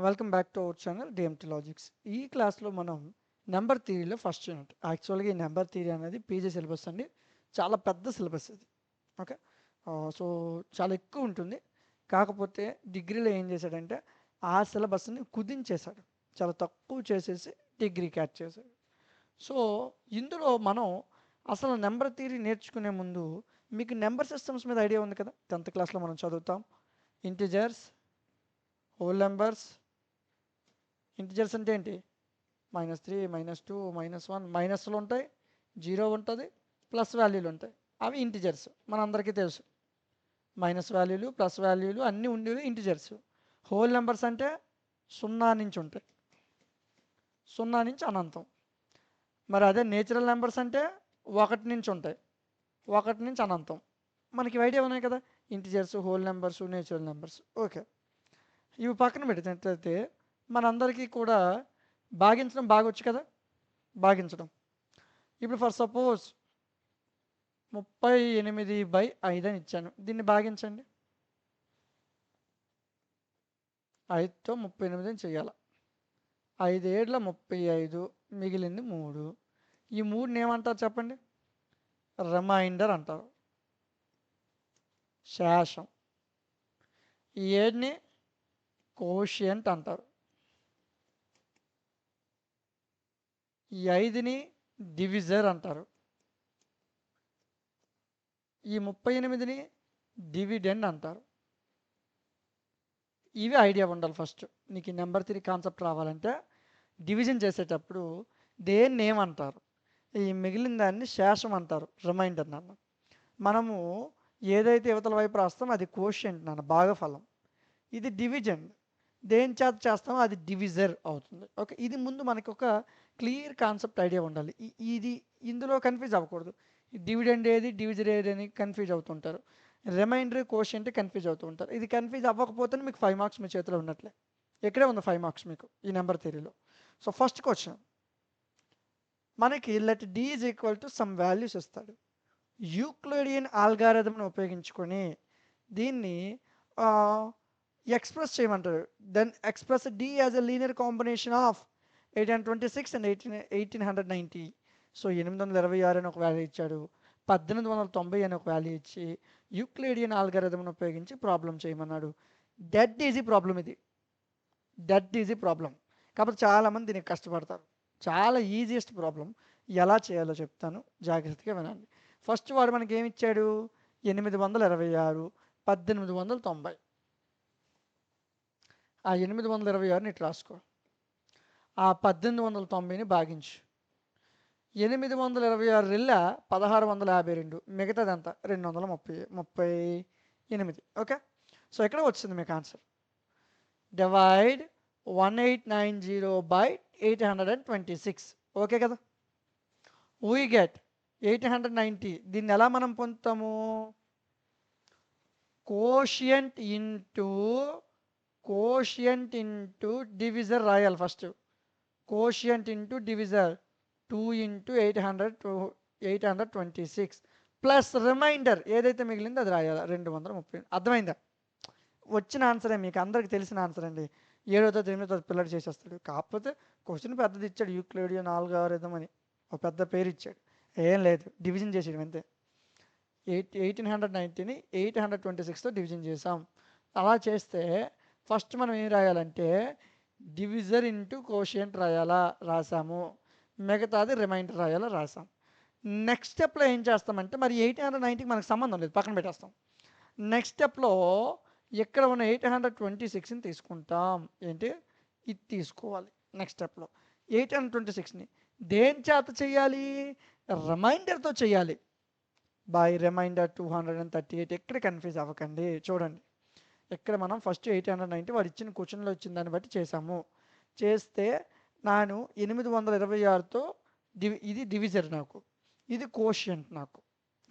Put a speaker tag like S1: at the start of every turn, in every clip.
S1: Welcome back to our channel DMT logics. ఈ క్లాస్లో మనం నెంబర్ థియరీలో ఫస్ట్ యూనిట్. యాక్చువల్గా ఈ నెంబర్ థియరీ అనేది పీజీ సిలబస్ అండి. చాలా పెద్ద సిలబస్ ఇది. ఓకే, సో చాలా ఎక్కువ ఉంటుంది. కాకపోతే డిగ్రీలో ఏం చేశాడంటే ఆ సిలబస్ని కుదించేశాడు, చాలా తక్కువ చేసేసి డిగ్రీకి యాడ్ చేశాడు. సో ఇందులో మనం అసలు నెంబర్ థియరీ నేర్చుకునే ముందు మీకు నెంబర్ సిస్టమ్స్ మీద ఐడియా ఉంది కదా. 10th క్లాస్లో మనం చదువుతాం ఇంటిజర్స్, హోల్ నెంబర్స్. ఇంటిజర్స్ అంటే ఏంటి? -3, -2, -1, మైనస్లు ఉంటాయి, జీరో ఉంటుంది, ప్లస్ వాల్యూలు ఉంటాయి. అవి ఇంటిజర్స్ మనందరికీ తెలుసు. మైనస్ వాల్యూలు, ప్లస్ వాల్యూలు అన్నీ ఉండేవి ఇంటిజర్స్. హోల్ నెంబర్స్ అంటే 0 నుంచి ఉంటాయి, 0 నుంచి అనంతం. మరి అదే నేచురల్ నెంబర్స్ అంటే 1 నుంచి ఉంటాయి, 1 నుంచి అనంతం. మనకి ఐడియా ఉన్నాయి కదా, integers, whole numbers, natural numbers. Okay, ఇవి పక్కన పెట్టినట్లయితే మనందరికీ కూడా భాగించడం బాగా వచ్చు కదా. భాగించడం ఇప్పుడు ఫర్ సపోజ్ 38/5 అని ఇచ్చాను, దీన్ని భాగించండి. 5తో 38 చేయాలి. 5 ఏళ్ళ 35, మిగిలింది 3. ఈ 3ని ఏమంటారు చెప్పండి? రిమైండర్ అంటారు, శేషం. ఈ 7ని కోషియంట్ అంటారు. ఈ 5ని డివిజర్ అంటారు. ఈ 38ని డివిడెండ్ అంటారు. ఇవి ఐడియా ఉండాలి ఫస్ట్. నీకు ఈ నెంబర్ థియరీ కాన్సెప్ట్ రావాలంటే డివిజన్ చేసేటప్పుడు దేన్ని ఏమంటారు, ఈ మిగిలిన దాన్ని శేషం అంటారు, రిమైండర్ నాన్న. మనము ఏదైతే యువతల వైపు రాస్తామో అది కోషియంట్ నాన్న, భాగఫలం. ఇది డివిజన్, దేని చేత చేస్తామో అది డివిజర్ అవుతుంది. ఓకే, ఇది ముందు మనకు ఒక క్లియర్ కాన్సెప్ట్ ఐడియా ఉండాలి. ఇది ఇందులో కన్ఫ్యూజ్ అవ్వకూడదు. డివిడెండ్ ఏది, డివిజర్ ఏది అని కన్ఫ్యూజ్ అవుతుంటారు. రిమైండర్, కోషియంట్ కన్ఫ్యూజ్ అవుతూ ఉంటారు. ఇది కన్ఫ్యూజ్ అవ్వకపోతే మీకు 5 మార్క్స్ మీ చేతిలో ఉన్నట్లే. ఇక్కడే ఉంది 5 మార్క్స్ మీకు ఈ నెంబర్ థియరీలో. సో ఫస్ట్ క్వశ్చన్ మనకి let D is equal to some values ఇస్తాడు. యూక్లిడియన్ ఆల్గారిథంను ఉపయోగించుకొని దీన్ని ఎక్స్ప్రెస్ చేయమంటారు. Then express D as a linear combination of 826 and 1890. So 826 అని ఒక వాల్యూ ఇచ్చాడు, 1890 అని ఒక వాల్యూ ఇచ్చి యూక్లిడియన్ ఆల్గారిథంను ఉపయోగించి ప్రాబ్లం చేయమన్నాడు. డెడ్ ఈజీ ప్రాబ్లం ఇది, డెడ్ ఈజీ ప్రాబ్లం. కాబట్టి చాలామంది దీనికి కష్టపడతారు. చాలా ఈజియెస్ట్ ప్రాబ్లం. ఎలా చేయాలో చెప్తాను, జాగ్రత్తగా వినండి. ఫస్ట్ వాడు మనకి ఏమి ఇచ్చాడు? 826, 1890. ఆ 826ని ఇటు రాసుకో, ఆ 1890ని భాగించు. 826 రెళ్ళ 1652, మిగతాదంతా 238. ఓకే, సో ఇక్కడ వచ్చింది మీకు ఆన్సర్. Divide 1890 by 826. ఓకే కదా. We get 890. దీన్ని ఎలా మనం పొందుతాము? కోషియంట్ ఇంటూ డివిజర్ రాయాలి first. Quotient into divisor 2 into 826 plus remainder ఏదైతే మిగిలిందో అది రాయాలి 230. అర్థమైందా? వచ్చిన ఆన్సరే, మీకు అందరికి తెలిసిన ఆన్సర్ అండి. 7వ తరగతి 8వ తరగతి పిల్లడు చేసేస్తాడు. కాకపోతే క్వశ్చన్ పెద్దది ఇచ్చాడు, యూక్లిడియన్ ఆల్గారిథం అని ఒక పెద్ద పేరు ఇచ్చాడు. ఏం లేదు, డివిజన్ చేసాడు అంతే. 1890ని 826తో డివిజన్ చేసాం. అలా చేస్తే ఫస్ట్ మనం ఏం రాయాలంటే డివిజర్ ఇంటూ కోషియంట్ రాసాము, మిగతాది రిమైండర్ రాసాం. నెక్స్ట్ స్టెప్లో ఏం చేస్తామంటే మరి 890కి మనకు సంబంధం లేదు, పక్కన పెట్టేస్తాం. నెక్స్ట్ స్టెప్లో ఇక్కడ ఉన్న 826ని తీసుకుంటాం. ఏంటి ఇది తీసుకోవాలి. నెక్స్ట్ స్టెప్లో 826ని దేని చేత చేయాలి? రిమైండర్తో చేయాలి. By remainder 238. ఎక్కడ కన్ఫ్యూజ్ అవ్వకండి. చూడండి, ఇక్కడ మనం ఫస్ట్ 890 వాడు ఇచ్చిన క్వశ్చన్లో ఇచ్చిన దాన్ని బట్టి చేసాము. చేస్తే నేను 826తో ఇది డివిజర్ నాకు, ఇది కోషియంట్ నాకు.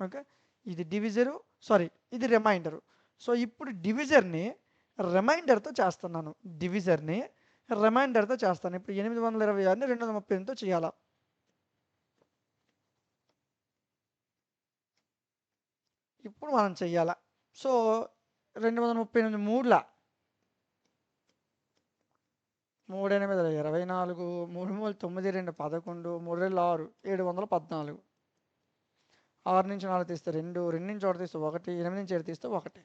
S1: ఓకే, ఇది డివిజరు, సారీ ఇది రిమైండరు. సో ఇప్పుడు డివిజర్ని రిమైండర్తో చేస్తున్నాను, డివిజర్ని రిమైండర్తో చేస్తాను. ఇప్పుడు 826ని 238తో చేయాలా. ఇప్పుడు మనం చెయ్యాలా. సో 238 3ల 3 8 24, 3 3 9 2 11, 3 2 6 714. 6 నుంచి 4 తీస్తే 2, 2 నుంచి 1 తీస్తే 1, 8 నుంచి 7 తీస్తే 1.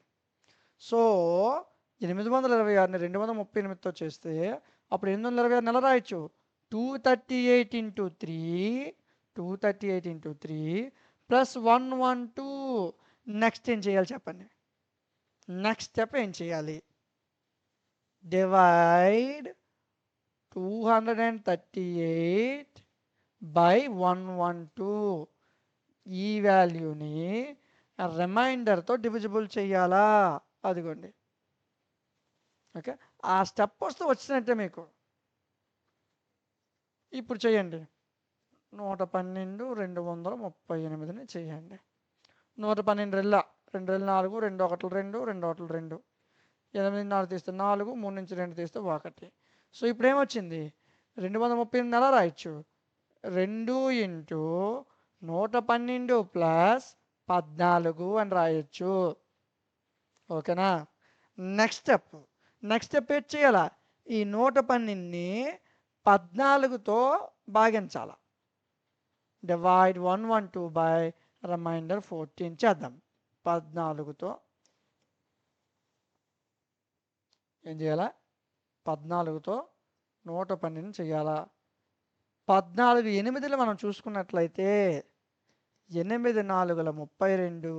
S1: సో 826ని 238తో చేస్తే అప్పుడు 826 నెల రాయొచ్చు. 238 ఇంటూ 3, 238 ఇంటూ 3 ప్లస్ 112. నెక్స్ట్ ఏం చేయాలి చెప్పండి? నెక్స్ట్ స్టెప్ ఏం చేయాలి? Divide 238 by 112. ఈ వాల్యూని రిమైండర్తో డివిజిబుల్ చేయాలా? అదిగోండి. ఓకే, ఆ స్టెప్ వస్తే వచ్చినట్టే మీకు. ఇప్పుడు చేయండి. 112 238ని చేయండి. 112 రెళ్ళ 2 రెళ్ళ 4, 2 1 2, 2 1 2, 8 4 తీస్తే 4, 3 నుంచి 2 తీస్తే 1. సో ఇప్పుడు ఏమొచ్చింది? 238 ఎలా రాయొచ్చు? 2 ఇంటూ 112 ప్లస్ 14 అని రాయొచ్చు. ఓకేనా? నెక్స్ట్ స్టెప్ ఏం చేయాలా? ఈ 112ని 14తో భాగించాల. డివైడ్ 112 బై రిమైండర్ 14 చేద్దాం. 14తో ఏం చేయాలా? 14తో 112ని చేయాలా? 14 8లు మనం చూసుకున్నట్లయితే 8 4 32,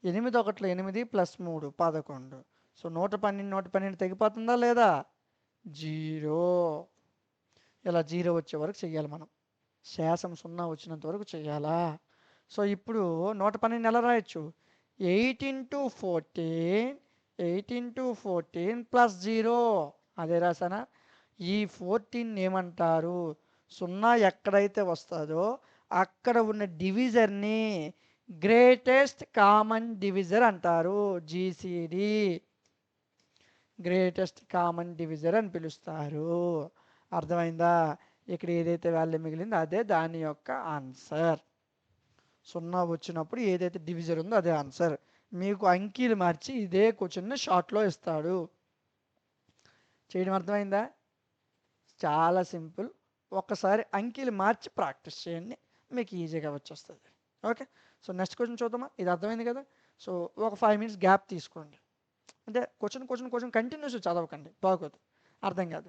S1: 8 1 8 ప్లస్ 3 11. సో 112 తెగిపోతుందా లేదా? 0. ఇలా 0 వచ్చే వరకు చెయ్యాలి మనం. శేషం 0 వచ్చినంత వరకు చెయ్యాలా? సో ఇప్పుడు 112 ఎలా రాయొచ్చు? 8 ఇంటూ 14 ప్లస్ 0. అదే రాసానా? ఈ 14 ఏమంటారు? 0 ఎక్కడైతే వస్తుందో అక్కడ ఉన్న డివిజర్ని గ్రేటెస్ట్ కామన్ డివిజర్ అంటారు. జీసీడి, గ్రేటెస్ట్ కామన్ డివిజర్ అని పిలుస్తారు. అర్థమైందా? ఇక్కడ ఏదైతే వాల్యూ మిగిలిందో అదే దాని యొక్క ఆన్సర్. 0 వచ్చినప్పుడు ఏదైతే డివిజర్ ఉందో అదే ఆన్సర్. మీకు అంకీలు మార్చి ఇదే క్వశ్చన్ని షార్ట్లో ఇస్తాడు. చేయడం అర్థమైందా? చాలా సింపుల్. ఒక్కసారి అంకీలు మార్చి ప్రాక్టీస్ చేయండి, మీకు ఈజీగా వచ్చేస్తుంది. ఓకే, సో నెక్స్ట్ క్వశ్చన్ చూద్దామా? ఇది అర్థమైంది కదా? సో ఒక 5 minutes గ్యాప్ తీసుకోండి. అంటే క్వశ్చన్ కంటిన్యూస్ చదవకండి, బాగోదు, అర్థం కాదు.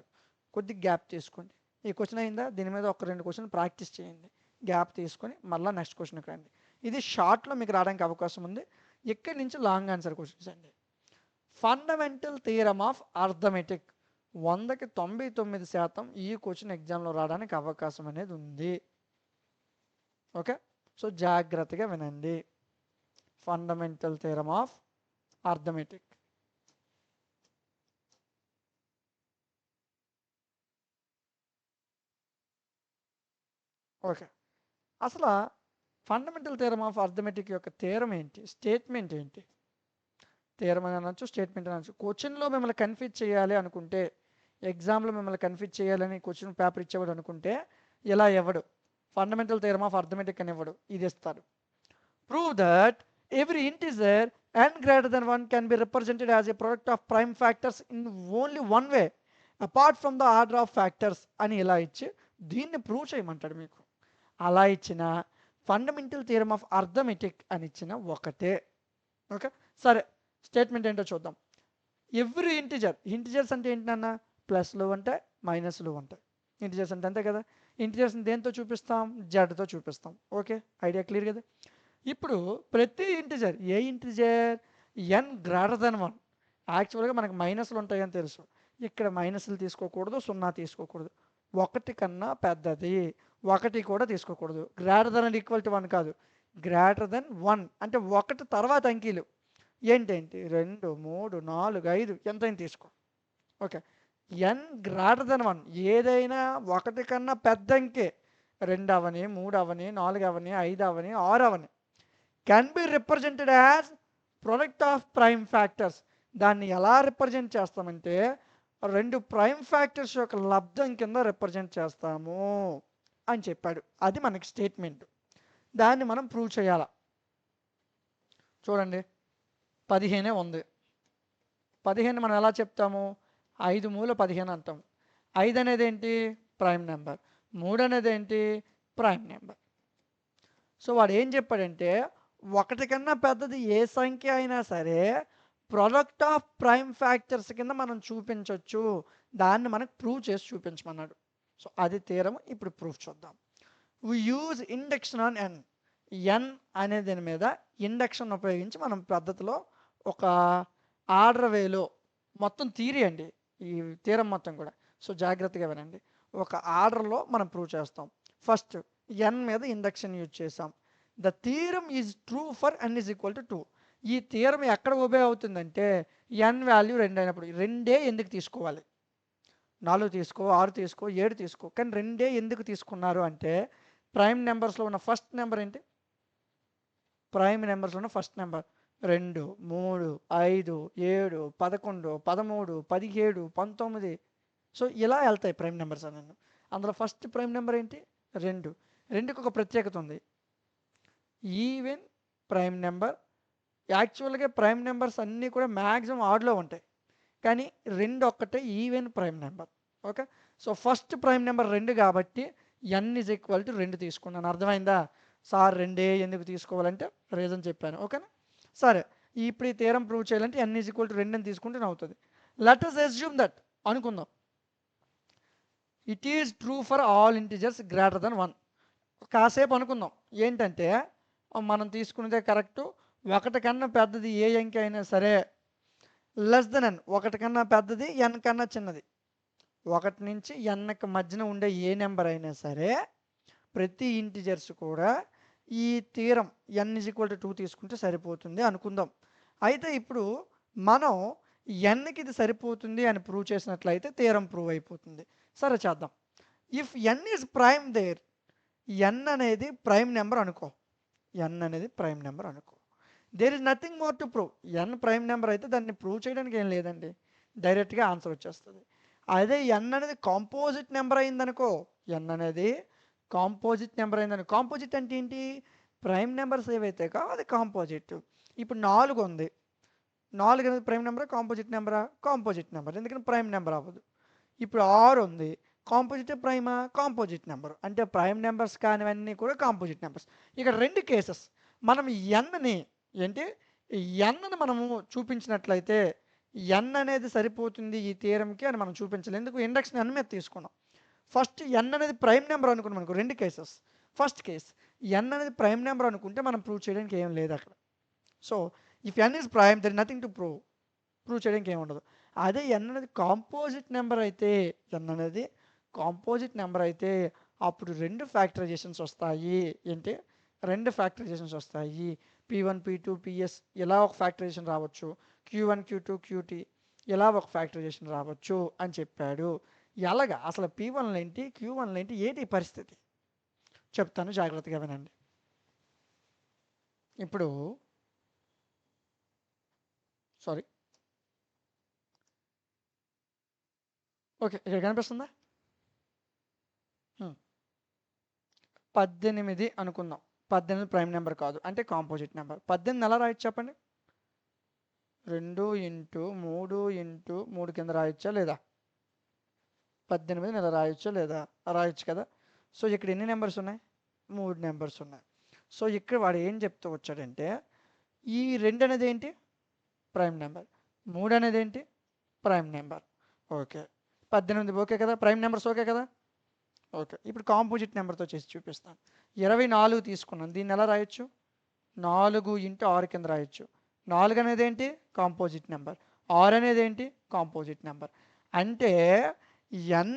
S1: కొద్దిగా గ్యాప్ తీసుకోండి. ఈ క్వశ్చన్ అయిందా? దీని మీద ఒక 2 క్వశ్చన్ ప్రాక్టీస్ చేయండి. గ్యాప్ తీసుకొని మళ్ళీ నెక్స్ట్ క్వశ్చన్కి రండి. ఇది షార్ట్లో మీకు రావడానికి అవకాశం ఉంది. ఇక్కడి నుంచి లాంగ్ ఆన్సర్ క్వశ్చన్స్ అండి. ఫండమెంటల్ థియరమ్ ఆఫ్ అర్థమెటిక్ 100కి 99% ఈ క్వశ్చన్ ఎగ్జామ్లో రావడానికి అవకాశం అనేది ఉంది. ఓకే, సో జాగ్రత్తగా వినండి. Fundamental theorem of arithmetic. Okay, అసలు ఫండమెంటల్ థియరమ్ ఆఫ్ అర్థమెటిక్ యొక్క థియరం ఏంటి? స్టేట్మెంట్ ఏంటి? థియరం అని అనొచ్చు, స్టేట్మెంట్ అనొచ్చు. క్వశ్చన్లో మిమ్మల్ని కన్ఫ్యూజ్ చేయాలి అనుకుంటే, ఎగ్జామ్లో మిమ్మల్ని కన్ఫ్యూజ్ చేయాలని క్వశ్చన్ పేపర్ ఇచ్చేవాడు అనుకుంటే ఇలా ఇవ్వడు. ఫండమెంటల్ థియరమ్ ఆఫ్ అర్థమెటిక్ అని ఇవ్వడు, ఇది ఇస్తాడు. Prove that every integer n greater than 1 can be represented as a product of prime factors in only one way apart from the order of factors అని ఇలా ఇచ్చి దీన్ని ప్రూవ్ చేయమంటాడు మీకు. అలా ఇచ్చిన ఫండమెంటల్ థియరమ్ ఆఫ్ అర్థమెటిక్ అని ఇచ్చిన ఒకటే. ఓకే, సరే స్టేట్మెంట్ ఏంటో చూద్దాం. ఎవ్రీ ఇంటిజర్స్ అంటే ఏంటన్నా? ప్లస్లు ఉంటాయి, మైనస్లు ఉంటాయి. ఇంటిజర్స్ అంటే అంతే కదా. ఇంటిజర్స్ని దేంతో చూపిస్తాం? జడ్తో చూపిస్తాం. ఓకే, ఐడియా క్లియర్ కదా? ఇప్పుడు ప్రతి ఇంటిజర్, ఏ ఇంటిజర్ ఎన్ గ్రేటర్ దెన్ 1, యాక్చువల్గా మనకు మైనస్లు ఉంటాయని తెలుసు. ఇక్కడ మైనస్లు తీసుకోకూడదు, 0 తీసుకోకూడదు. 1 కన్నా పెద్దది 1 కూడా తీసుకోకూడదు. Greater than and equal to 1 కాదు, గ్రేటర్ దెన్ 1 అంటే 1 తర్వాత అంకీలు ఏంటేంటి? 2 3 4 5 ఎంతైనా తీసుకో. ఓకే, ఎన్ గ్రేటర్ దెన్ 1 ఏదైనా 1 కన్నా పెద్ద అంకే, 2 అవని, 3 అవని, 4 అవని, 5 అవని, 6 అవని, can be represented as product of prime factors. దాన్ని ఎలా రిప్రజెంట్ చేస్తామంటే 2 ప్రైమ్ ఫ్యాక్టర్స్ యొక్క లబ్ధం కింద రిప్రజెంట్ చేస్తాము అని చెప్పాడు. అది మనకి స్టేట్మెంట్. దాన్ని మనం ప్రూవ్ చేయాల. చూడండి, 15 ఉంది. 15 మనం ఎలా చెప్తాము? 5 మూల 15 అంటాం. 5 అనేది ఏంటి? Prime number. 3 అనేది ఏంటి? Prime number. సో వాడు ఏం చెప్పాడంటే 1 కన్నా పెద్దది ఏ సంఖ్య అయినా సరే ప్రొడక్ట్ ఆఫ్ ప్రైమ్ ఫ్యాక్టర్స్ కింద మనం చూపించవచ్చు. దాన్ని మనకు ప్రూవ్ చేసి చూపించమన్నాడు. సో అది థీరం. ఇప్పుడు ప్రూఫ్ చూద్దాం. వి యూజ్ ఇండక్షన్ ఆన్ ఎన్. ఎన్ అనే దీని మీద ఇండక్షన్ ఉపయోగించి మనం పద్ధతిలో ఒక ఆర్డర్ వేలో మొత్తం థియరీ అండి ఈ థీరం మొత్తం కూడా. సో జాగ్రత్తగా వినండి. ఒక ఆర్డర్లో మనం ప్రూవ్ చేస్తాం. ఫస్ట్ ఎన్ మీద ఇండక్షన్ యూజ్ చేసాం. The theorem is true for N is equal to 2. ఈ థీరం ఎక్కడ ఒబే అవుతుందంటే ఎన్ వాల్యూ 2 అయినప్పుడు. 2 ఎందుకు తీసుకోవాలి? 4 తీసుకో, 6 తీసుకో, 7 తీసుకో, కానీ 2 ఎందుకు తీసుకున్నారు అంటే ప్రైమ్ నెంబర్స్లో ఉన్న ఫస్ట్ నెంబర్ ఏంటి? ప్రైమ్ నెంబర్స్లో ఉన్న ఫస్ట్ నెంబర్ 2, 3, 5, 7, 11, 13, 17, 19. సో ఇలా వెళ్తాయి ప్రైమ్ నెంబర్స్ అన్నీ. అందులో ఫస్ట్ ప్రైమ్ నెంబర్ ఏంటి? 2. 2కి ఒక ప్రత్యేకత ఉంది. Even prime number. యాక్చువల్గా ప్రైమ్ నెంబర్స్ అన్నీ కూడా మ్యాక్సిమం ఆడ్లో ఉంటాయి, కానీ 2 ఒక్కటే even prime number. Okay. So first prime number 2 కాబట్టి ఎన్ ఈజ్ ఈక్వల్ టు 2 తీసుకున్నాను. అర్థమైందా? సార్ 2 ఎందుకు తీసుకోవాలంటే రీజన్ చెప్పాను. ఓకేనా? సరే, ఇప్పుడు ఈ థీరం ప్రూవ్ చేయాలంటే ఎన్ ఈజ్ ఈక్వల్ టు 2 అని తీసుకుంటే అవుతుంది. లెట్ us assume దట్ అనుకుందాం it is true for all integers greater than 1. కాసేపు అనుకుందాం. ఏంటంటే మనం తీసుకునేదే కరెక్టు. 1 కన్నా పెద్దది ఏ అంకె అయినా సరే లెస్ దెన్ ఎన్. 1 కన్నా పెద్దది ఎన్ కన్నా చిన్నది. 1 నుంచి ఎన్కి మధ్యన ఉండే ఏ నెంబర్ అయినా సరే ప్రతి ఇంటిజర్స్ కూడా ఈ theorem N is equal to 2 తీసుకుంటే సరిపోతుంది అనుకుందాం. అయితే ఇప్పుడు మనం ఎన్కి ఇది సరిపోతుంది అని ప్రూవ్ చేసినట్లయితే థీరం ప్రూవ్ అయిపోతుంది. సరే చేద్దాం. If N is prime there, N అనేది ప్రైమ్ నెంబర్ అనుకో. ఎన్ అనేది ప్రైమ్ నెంబర్ అనుకో. There is nothing more to prove. N prime number అయితే దాన్ని ప్రూవ్ చేయడానికి ఏం లేదండి, డైరెక్ట్గా ఆన్సర్ వచ్చేస్తుంది. అదే ఎన్ అనేది కాంపోజిట్ నెంబర్ అయిందనుకో, ఎన్ అనేది కాంపోజిట్ నెంబర్ అయిందని. కాంపోజిట్ అంటే ఏంటి? ప్రైమ్ నెంబర్స్ ఏవైతే కావు అది కాంపోజిట్. ఇప్పుడు 4 ఉంది. 4 అనేది ప్రైమ్ నెంబరా కాంపోజిట్ నెంబరా? కాంపోజిట్ నెంబర్, ఎందుకంటే ప్రైమ్ నెంబర్ అవ్వదు. ఇప్పుడు 6 ఉంది. Composite prima? Composite number. అంటే ప్రైమ్ నెంబర్స్ కానివన్నీ కూడా కాంపోజిట్ నెంబర్స్. ఇక్కడ 2 కేసెస్. మనం ఎన్ని ఏంటి ఎన్ని మనము చూపించినట్లయితే ఎన్ అనేది సరిపోతుంది ఈ థీరంకి అని మనం చూపించాలి. ఎందుకు? ఇండక్షన్ ఎన్ మీద తీసుకున్నాం. ఫస్ట్ ఎన్ అనేది ప్రైమ్ నెంబర్ అనుకున్నాం అనుకో. 2 కేసెస్. ఫస్ట్ కేస్ ఎన్ అనేది ప్రైమ్ నెంబర్ అనుకుంటే మనం ప్రూవ్ చేయడానికి ఏం లేదు అక్కడ. So if N is prime then nothing to prove చేయడానికి ఏమి ఉండదు. అదే ఎన్ అనేది కాంపోజిట్ నెంబర్ అయితే, ఎన్ అనేది కాంపోజిట్ నెంబర్ అయితే అప్పుడు 2 ఫ్యాక్టరైజేషన్స్ వస్తాయి. ఏంటి? 2 ఫ్యాక్టరైజేషన్స్ వస్తాయి. P1, P2, PS ఇలా ఒక ఫ్యాక్టరైజేషన్ రావచ్చు. Q1, Q2, QT ఇలా ఒక ఫ్యాక్టరైజేషన్ రావచ్చు అని చెప్పాడు. ఎలాగా? అసలు P1 ఏంటి, Q1 ఏంటి, ఏంటి పరిస్థితి చెప్తాను, జాగ్రత్తగా వినండి. ఇప్పుడు సారీ, ఓకే, ఇక్కడ కనిపిస్తుందా? 18 అనుకుందాం. 18 ప్రైమ్ నెంబర్ కాదు, అంటే కాంపోజిట్ నెంబర్. 18 ఎలా రాయొచ్చు చెప్పండి? 2 ఇంటూ 3 ఇంటూ 3 కింద రాయొచ్చా లేదా? 18 ఇలా రాయొచ్చా లేదా? రాయొచ్చు కదా. సో ఇక్కడ ఎన్ని నెంబర్స్ ఉన్నాయి? 3 నెంబర్స్ ఉన్నాయి. సో ఇక్కడ వాడు ఏం చెప్తూ వచ్చాడంటే ఈ 2 అనేది ఏంటి? Prime number. 3 అనేది ఏంటి? Prime number. ఓకే. 18 ఓకే కదా, ప్రైమ్ నెంబర్స్ ఓకే కదా. ఓకే, ఇప్పుడు కాంపోజిట్ నెంబర్తో చేసి చూపిస్తాను. 24 తీసుకున్నాను. దీన్ని ఎలా రాయొచ్చు? 4 ఇంటూ 6 కింద రాయొచ్చు. 4 అనేది ఏంటి? Composite number. 6 అనేది ఏంటి? Composite number. అంటే ఎన్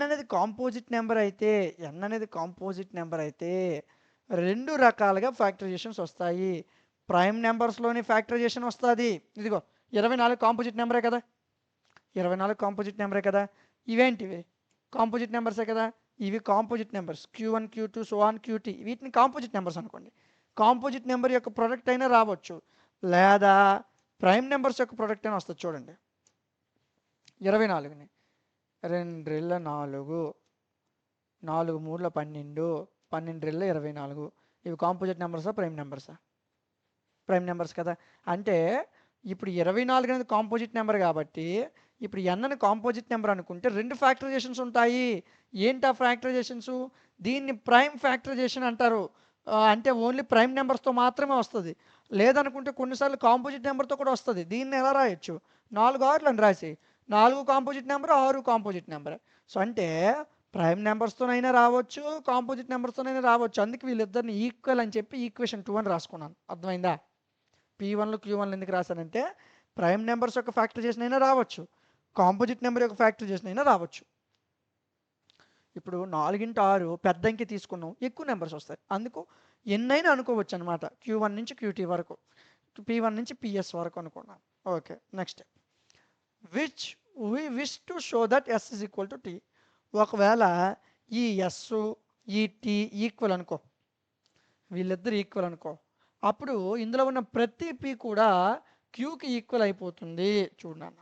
S1: అనేది కాంపోజిట్ నెంబర్ అయితే, ఎన్ అనేది కాంపోజిట్ నెంబర్ అయితే 2 రకాలుగా ఫ్యాక్టరైజేషన్స్ వస్తాయి. ప్రైమ్ నెంబర్స్లోని ఫ్యాక్టరైజేషన్ వస్తుంది. ఇదిగో 24 కాంపోజిట్ నెంబరే కదా. 24 కాంపోజిట్ నెంబరే కదా. ఇవేంటివి? కాంపోజిట్ నెంబర్సే కదా. ఇవి composite numbers. Q1, Q2, so on QT వీటిని కాంపోజిట్ నెంబర్స్ అనుకోండి. కాంపోజిట్ నెంబర్ యొక్క ప్రొడక్ట్ అయినా రావచ్చు, లేదా ప్రైమ్ నెంబర్స్ యొక్క ప్రొడక్ట్ అయినా వస్తుంది. చూడండి 24ని 2 4, 4 3 12, 12 24. ఇవి కాంపోజిట్ నెంబర్సా ప్రైమ్ నెంబర్సా? ప్రైమ్ నెంబర్స్ కదా. అంటే ఇప్పుడు 24 అనేది కాంపోజిట్ నెంబర్ కాబట్టి ఇప్పుడు n అని కాంపోజిట్ నెంబర్ అనుకుంటే 2 ఫ్యాక్టరైజేషన్స్ ఉంటాయి. ఏంటి ఆ ఫ్యాక్టరైజేషన్స్? దీన్ని ప్రైమ్ ఫ్యాక్టరైజేషన్ అంటారు. అంటే ఓన్లీ ప్రైమ్ నెంబర్స్‌తో మాత్రమే వస్తది. లేదనుకుంటే కొన్నిసార్లు కాంపోజిట్ నెంబర్‌తో కూడా వస్తది. దీన్ని ఎలా రాయొచ్చు? 4 6 అని రాసేయి. 4 composite number, 6 composite number. So, అంటే ప్రైమ్ నెంబర్స్‌తోనైనా రావచ్చు, కాంపోజిట్ నెంబర్స్‌తోనైనా రావచ్చు. అందుకే వీళ్ళిద్దరిని ఈక్వల్ అని చెప్పి ఈక్వేషన్ 2 అని రాసుకున్నాను. అర్థమైందా? P1లు, Q1లు ఎందుకు రాశానంటే ప్రైమ్ నెంబర్స్ యొక్క ఫ్యాక్టరైజేషన్ అయినా రావచ్చు. కాంపోజిట్ నెంబర్ యొక్క ఫ్యాక్టరైజేషన్ అయినా రావచ్చు. ఇప్పుడు 4x6 పెద్ద అంకె తీసుకున్నాం, ఎక్కువ నెంబర్స్ వస్తాయి. అందుకు ఎన్నైనా అనుకోవచ్చు అనమాట. Q1 నుంచి QT వరకు, P1 నుంచి PS వరకు అనుకున్నాం. Okay, next which we wish to show that S is equal to T. ఒకవేళ ఈ S ఈ T ఈక్వల్ అనుకో, వీళ్ళిద్దరు ఈక్వల్ అనుకో, అప్పుడు ఇందులో ఉన్న ప్రతి P కూడా Qకి ఈక్వల్ అయిపోతుంది. చూడన్న,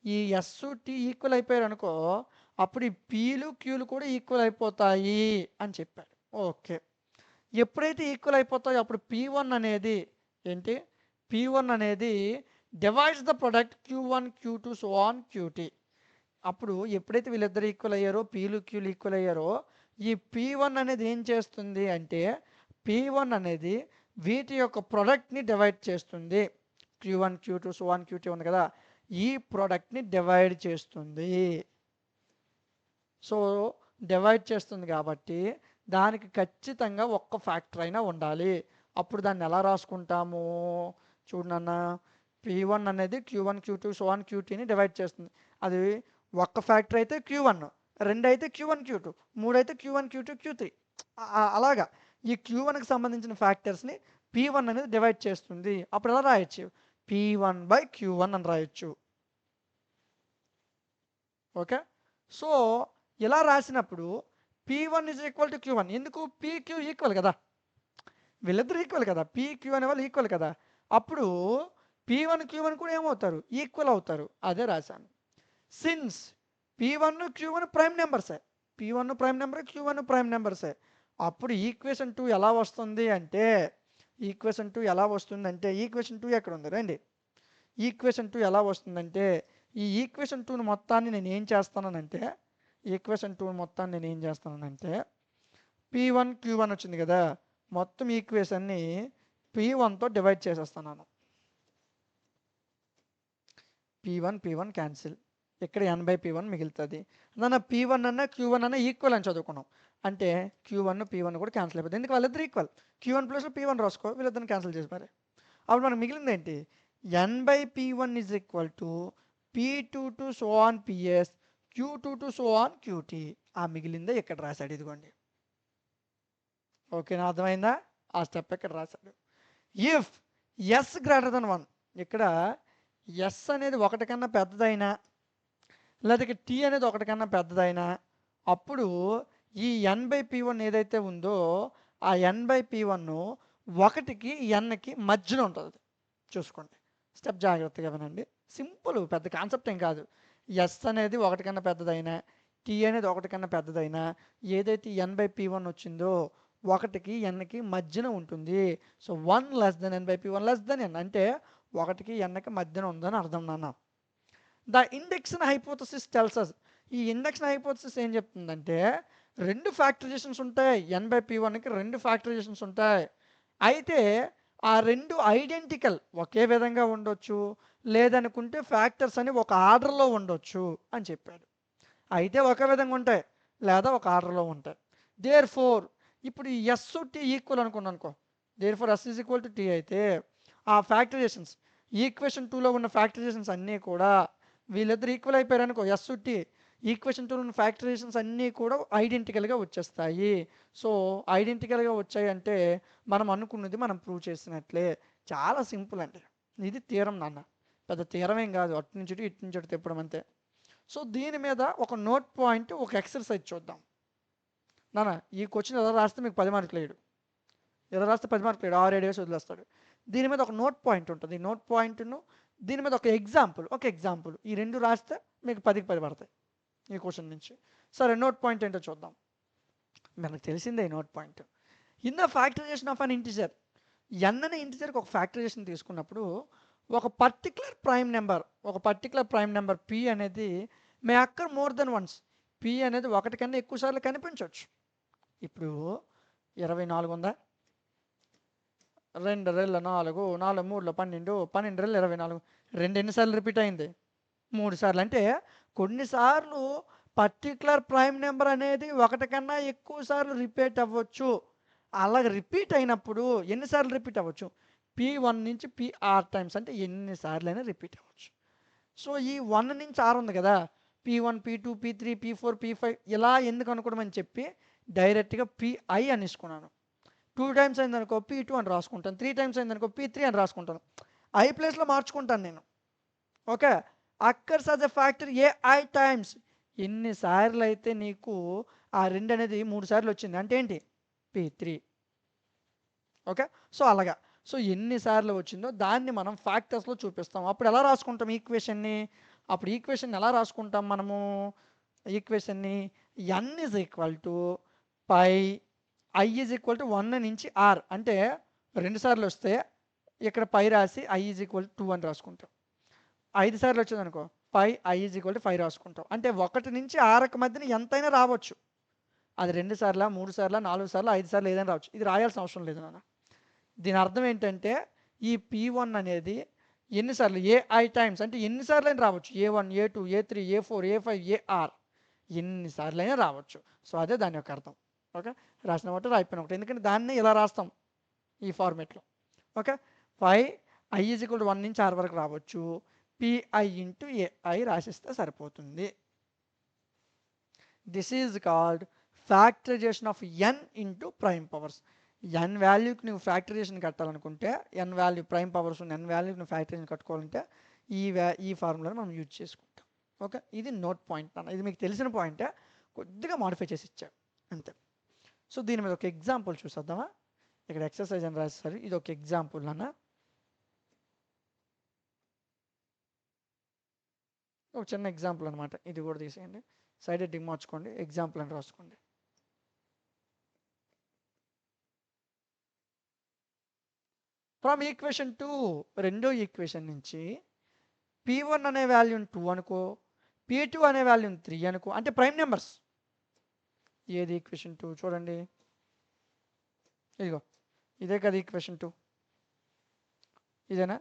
S1: ఈ S T ఈక్వల్ అయిపోయారు అనుకో, అప్పుడు ఈ Pలు Qలు కూడా ఈక్వల్ అయిపోతాయి అని చెప్పాడు. ఓకే, ఎప్పుడైతే ఈక్వల్ అయిపోతాయో అప్పుడు P1 అనేది ఏంటి? P1 అనేది divides the product Q1 Q2 so on QT. అప్పుడు ఎప్పుడైతే వీళ్ళిద్దరు ఈక్వల్ అయ్యారో, Pలు Qలు ఈక్వల్ అయ్యారో, ఈ P1 అనేది ఏం చేస్తుంది అంటే P1 అనేది వీటి యొక్క ప్రొడక్ట్ని డివైడ్ చేస్తుంది. Q1 Q2 so on QT ఉంది కదా, ఈ ప్రోడక్ట్ని డివైడ్ చేస్తుంది. సో డివైడ్ చేస్తుంది కాబట్టి దానికి ఖచ్చితంగా ఒక్క ఫ్యాక్టర్ అయినా ఉండాలి. అప్పుడు దాన్ని ఎలా రాసుకుంటాము? చూడన్న, P1 అనేది Q1 Q2 so on QTని divide చేస్తుంది. అది ఒక్క ఫ్యాక్టర్ అయితే Q1, 2 అయితే Q1 Q2, 3 అయితే Q1 Q2 Q3. అలాగా ఈ Q1కి సంబంధించిన ఫ్యాక్టర్స్ని P1 అనేది డివైడ్ చేస్తుంది. అప్పుడు ఎలా రాయొచ్చు? P1/Q1 అని రాయొచ్చు. ఓకే, సో ఇలా రాసినప్పుడు P1 is equal to Q1. ఎందుకు? PQ ఈక్వల్ కదా, వీళ్ళిద్దరు ఈక్వల్ కదా, PQ అనే వాళ్ళు ఈక్వల్ కదా. అప్పుడు P1 Q1 కూడా ఏమవుతారు? ఈక్వల్ అవుతారు. అదే రాశాను. సిన్స్ P1 Q1 ప్రైమ్ నెంబర్సే, P1 prime number, Q1 prime నెంబర్సే, అప్పుడు ఈక్వేషన్ 2 ఎలా వస్తుంది అంటే, ఈక్వేషన్ 2 ఎలా వస్తుందంటే, ఈక్వేషన్ 2 ఎక్కడ ఉంది రండి. ఈక్వేషన్ 2 ఎలా వస్తుందంటే, ఈ ఈక్వేషన్ 2 మొత్తాన్ని నేను ఏం చేస్తానంటే, ఈక్వేషన్ 2 మొత్తాన్ని నేను ఏం చేస్తానంటే P1 Q1 వచ్చింది కదా, మొత్తం ఈక్వేషన్ని P1తో డివైడ్ చేసేస్తున్నాను. P1 క్యాన్సిల్, ఇక్కడ N/P1 మిగులుతుంది. నన్ను P1 అన్న Q1 అన్న ఈక్వల్ అని చదువుకున్నాం అంటే Q1 P1 కూడా క్యాన్సిల్ అయిపోతుంది. ఎందుకు? వాళ్ళిద్దరు ఈక్వల్. Q1 ప్లస్ P1 రాసుకో, వీళ్ళిద్దరిని క్యాన్సిల్ చేసి మరి. అప్పుడు మనకు మిగిలింది ఏంటి? N/P1 is equal to P2 to so on PS, Q2 to so on QT. ఆ మిగిలిందే ఇక్కడ రాశాడు, ఇదిగోండి. ఓకేనా, అర్థమైందా? ఆ స్టెప్ ఇక్కడ రాశాడు. ఇఫ్ S గ్రేటర్ దెన్ 1, ఇక్కడ S అనేది 1 కన్నా పెద్దదైనా లేదా T అనేది 1 కన్నా పెద్దదైనా, అప్పుడు ఈ N/P1 ఏదైతే ఉందో ఆ N/P1 1కి Nకి మధ్యలో ఉంటుంది. చూసుకోండి, స్టెప్ జాగ్రత్తగా వినండి. సింపుల్, పెద్ద కాన్సెప్ట్ ఏం కాదు. S అనేది 1 కన్నా పెద్దదైనా, T అనేది 1 కన్నా పెద్దదైనా, ఏదైతే N/P1 వచ్చిందో 1కి Nకి మధ్యన ఉంటుంది. So 1 less than N/P1 less than N అంటే 1కి Nకి మధ్యన ఉందని అర్థం నాన్న. The induction hypothesis tells us. ఈ ఇండక్షన్ హైపోథసిస్ ఏం చెప్తుందంటే 2 ఫ్యాక్టరైజేషన్స్ ఉంటాయి. N/P1కి 2 ఫ్యాక్టరైజేషన్స్ ఉంటాయి. అయితే ఆ 2 ఐడెంటికల్, ఒకే విధంగా ఉండొచ్చు, లేదనుకుంటే ఫ్యాక్టర్స్ అని ఒక ఆర్డర్లో ఉండొచ్చు అని చెప్పాడు. అయితే ఒకే విధంగా ఉంటాయి లేదా ఒక ఆర్డర్లో ఉంటాయి. దేర్ ఫోర్, ఇప్పుడు ఈ S T ఈక్వల్ అనుకున్నాను అనుకో, therefore S is equal to T అయితే ఆ ఫ్యాక్టరైజేషన్స్, ఈక్వేషన్ 2లో ఉన్న ఫ్యాక్టరైజేషన్స్ అన్నీ కూడా వీళ్ళిద్దరు ఈక్వల్ అయిపోయారు అనుకో, S T, ఈక్వేషన్ 2లో ఉన్న ఫ్యాక్టరైజేషన్స్ అన్నీ కూడా ఐడెంటికల్గా వచ్చేస్తాయి. సో ఐడెంటికల్గా వచ్చాయి అంటే మనం అనుకున్నది మనం ప్రూవ్ చేసినట్లే. చాలా సింపుల్ అండి, ఇది థీరం నాన్న, పెద్ద థీరం ఏం కాదు, అటు నుంచి ఇటు నుంచి అటు తిప్పడం అంతే. సో దీని మీద ఒక నోట్ పాయింట్, ఒక ఎక్సర్సైజ్ చూద్దాం నాన్న. ఈ క్వశ్చన్ ఎలా రాస్తే మీకు 10 మార్కులు వేయడు, ఎలా రాస్తే 10 మార్కులు వేయడు, 6-7 వేసి వదిలేస్తాడు. దీని మీద ఒక నోట్ పాయింట్ ఉంటుంది. ఈ నోట్ పాయింట్ను దీని మీద ఒక ఎగ్జాంపుల్ ఈ 2 రాస్తే మీకు 10కి 10 పడతాయి ఈ క్వశ్చన్ నుంచి. సరే, నోట్ పాయింట్ ఏంటో చూద్దాం. మనకు తెలిసిందే note point. In the factorization of an integer, N అనే ఇంటిజర్కి ఒక ఫ్యాక్టరైజేషన్ తీసుకున్నప్పుడు ఒక పర్టికులర్ ప్రైమ్ నెంబర్ p అనేది మే అక్కర్ మోర్ దెన్ వన్స్. p అనేది ఒకటి కన్నా ఎక్కువ సార్లు కనిపించవచ్చు. ఇప్పుడు 24 ఉందా, 2 రెళ్ళ 4, 4 3 12, 12 రెళ్ళ 24, 2 ఎన్నిసార్లు రిపీట్ అయింది? 3 సార్లు. అంటే కొన్నిసార్లు పర్టికులర్ ప్రైమ్ నెంబర్ అనేది ఒకటి కన్నా ఎక్కువ సార్లు రిపీట్ అవ్వచ్చు. అలాగ రిపీట్ అయినప్పుడు ఎన్నిసార్లు రిపీట్ అవ్వచ్చు? p1 నుంచి pr టైమ్స్, అంటే ఎన్నిసార్లైనా రిపీట్ అవ్వచ్చు. సో ఈ 1 నుంచి r ఉంది కదా, p1 p2 p3 p4 p5 ఇలా ఎందుకు అనుకోవడం అని చెప్పి డైరెక్ట్గా pi అనేసుకున్నాను. 2 టైమ్స్ అయిందనుకో p2 అని రాసుకుంటాను, 3 టైమ్స్ అయిందనుకో p3 అని రాసుకుంటాను. i ప్లేస్లో మార్చుకుంటాను నేను. Okay, occurs as a factor ai times. ఎన్నిసార్లు అయితే నీకు ఆ 2 అనేది 3 సార్లు వచ్చింది అంటే ఏంటి? p3. ఓకే, సో అలాగా. సో ఎన్నిసార్లు వచ్చిందో దాన్ని మనం ఫ్యాక్టర్స్లో చూపిస్తాం. అప్పుడు ఎలా రాసుకుంటాం ఈక్వేషన్ని? అప్పుడు ఈక్వేషన్ ఎలా రాసుకుంటాం మనము? ఈక్వేషన్ని n is equal to pi i is equal to 1 నుంచి r, అంటే 2 సార్లు వస్తే ఇక్కడ పై రాసి i ఈజ్ ఈక్వల్ టు 2 అని రాసుకుంటాం. 5 సార్లు వచ్చిందనుకో పై i ఈజ్ ఈక్వల్ టు 5 రాసుకుంటాం. అంటే 1 నుంచి 6కి మధ్యన ఎంతైనా రావచ్చు. అది 2 సార్లు, 3 సార్లు, 4 సార్లు, 5 సార్లు ఏదైనా రావచ్చు. ఇది రాయాల్సిన అవసరం లేదు నాన్న. దీని అర్థం ఏంటంటే ఈ p1 అనేది ఎన్నిసార్లు ai టైమ్స్, అంటే ఎన్నిసార్లు అయినా రావచ్చు. a1 a2 a3 a4 a5 ar ఎన్నిసార్లు అయినా రావచ్చు. సో అదే దాని యొక్క అర్థం. ఓకే, రాసిన ఒకటి రాయిపోయిన ఒకటి, ఎందుకంటే దాన్ని ఇలా రాస్తాం ఈ ఫార్మేట్లో. Okay, pi i is equal to 1 నుంచి r వరకు రావచ్చు. pi ఇంటూ ai రాసిస్తే సరిపోతుంది. This is called factorization of n into prime powers. n వాల్యూకి నువ్వు ఫ్యాక్టరైజేషన్ కట్టాలనుకుంటే, n వాల్యూ ప్రైమ్ పవర్స్ ఉన్న n వాల్యూకి నువ్వు ఫ్యాక్టరైజేషన్ కట్టుకోవాలంటే ఈ ఫార్ములాని మనం యూజ్ చేసుకుంటాం. ఓకే, ఇది నోట్ పాయింట్ అన్న. ఇది మీకు తెలిసిన పాయింటే, కొద్దిగా మాడిఫై చేసి ఇచ్చాడు అంతే. సో దీని మీద ఒక ఎగ్జాంపుల్ చూసేద్దామా? ఇక్కడ ఎక్సర్సైజ్ అని రాస్తారు, ఇది ఒక ఎగ్జాంపుల్ అన్న. ఒక చిన్న ఎగ్జాంపుల్ అనమాట, ఇది కూడా తీసేయండి, సైడ్ హెడ్డింగ్ మార్చుకోండి, ఎగ్జాంపుల్ అని రాసుకోండి. ఫ్రమ్ ఈక్వేషన్ 2, రెండో ఈక్వేషన్ నుంచి p1 అనే వాల్యూని 2 అనుకో, p2 అనే వాల్యూని 3 అనుకో, అంటే ప్రైమ్ నెంబర్స్. ఏది ఈక్వేషన్ 2 చూడండి, ఇదిగో ఇదే కదా ఈక్వేషన్ 2, ఇదేనా?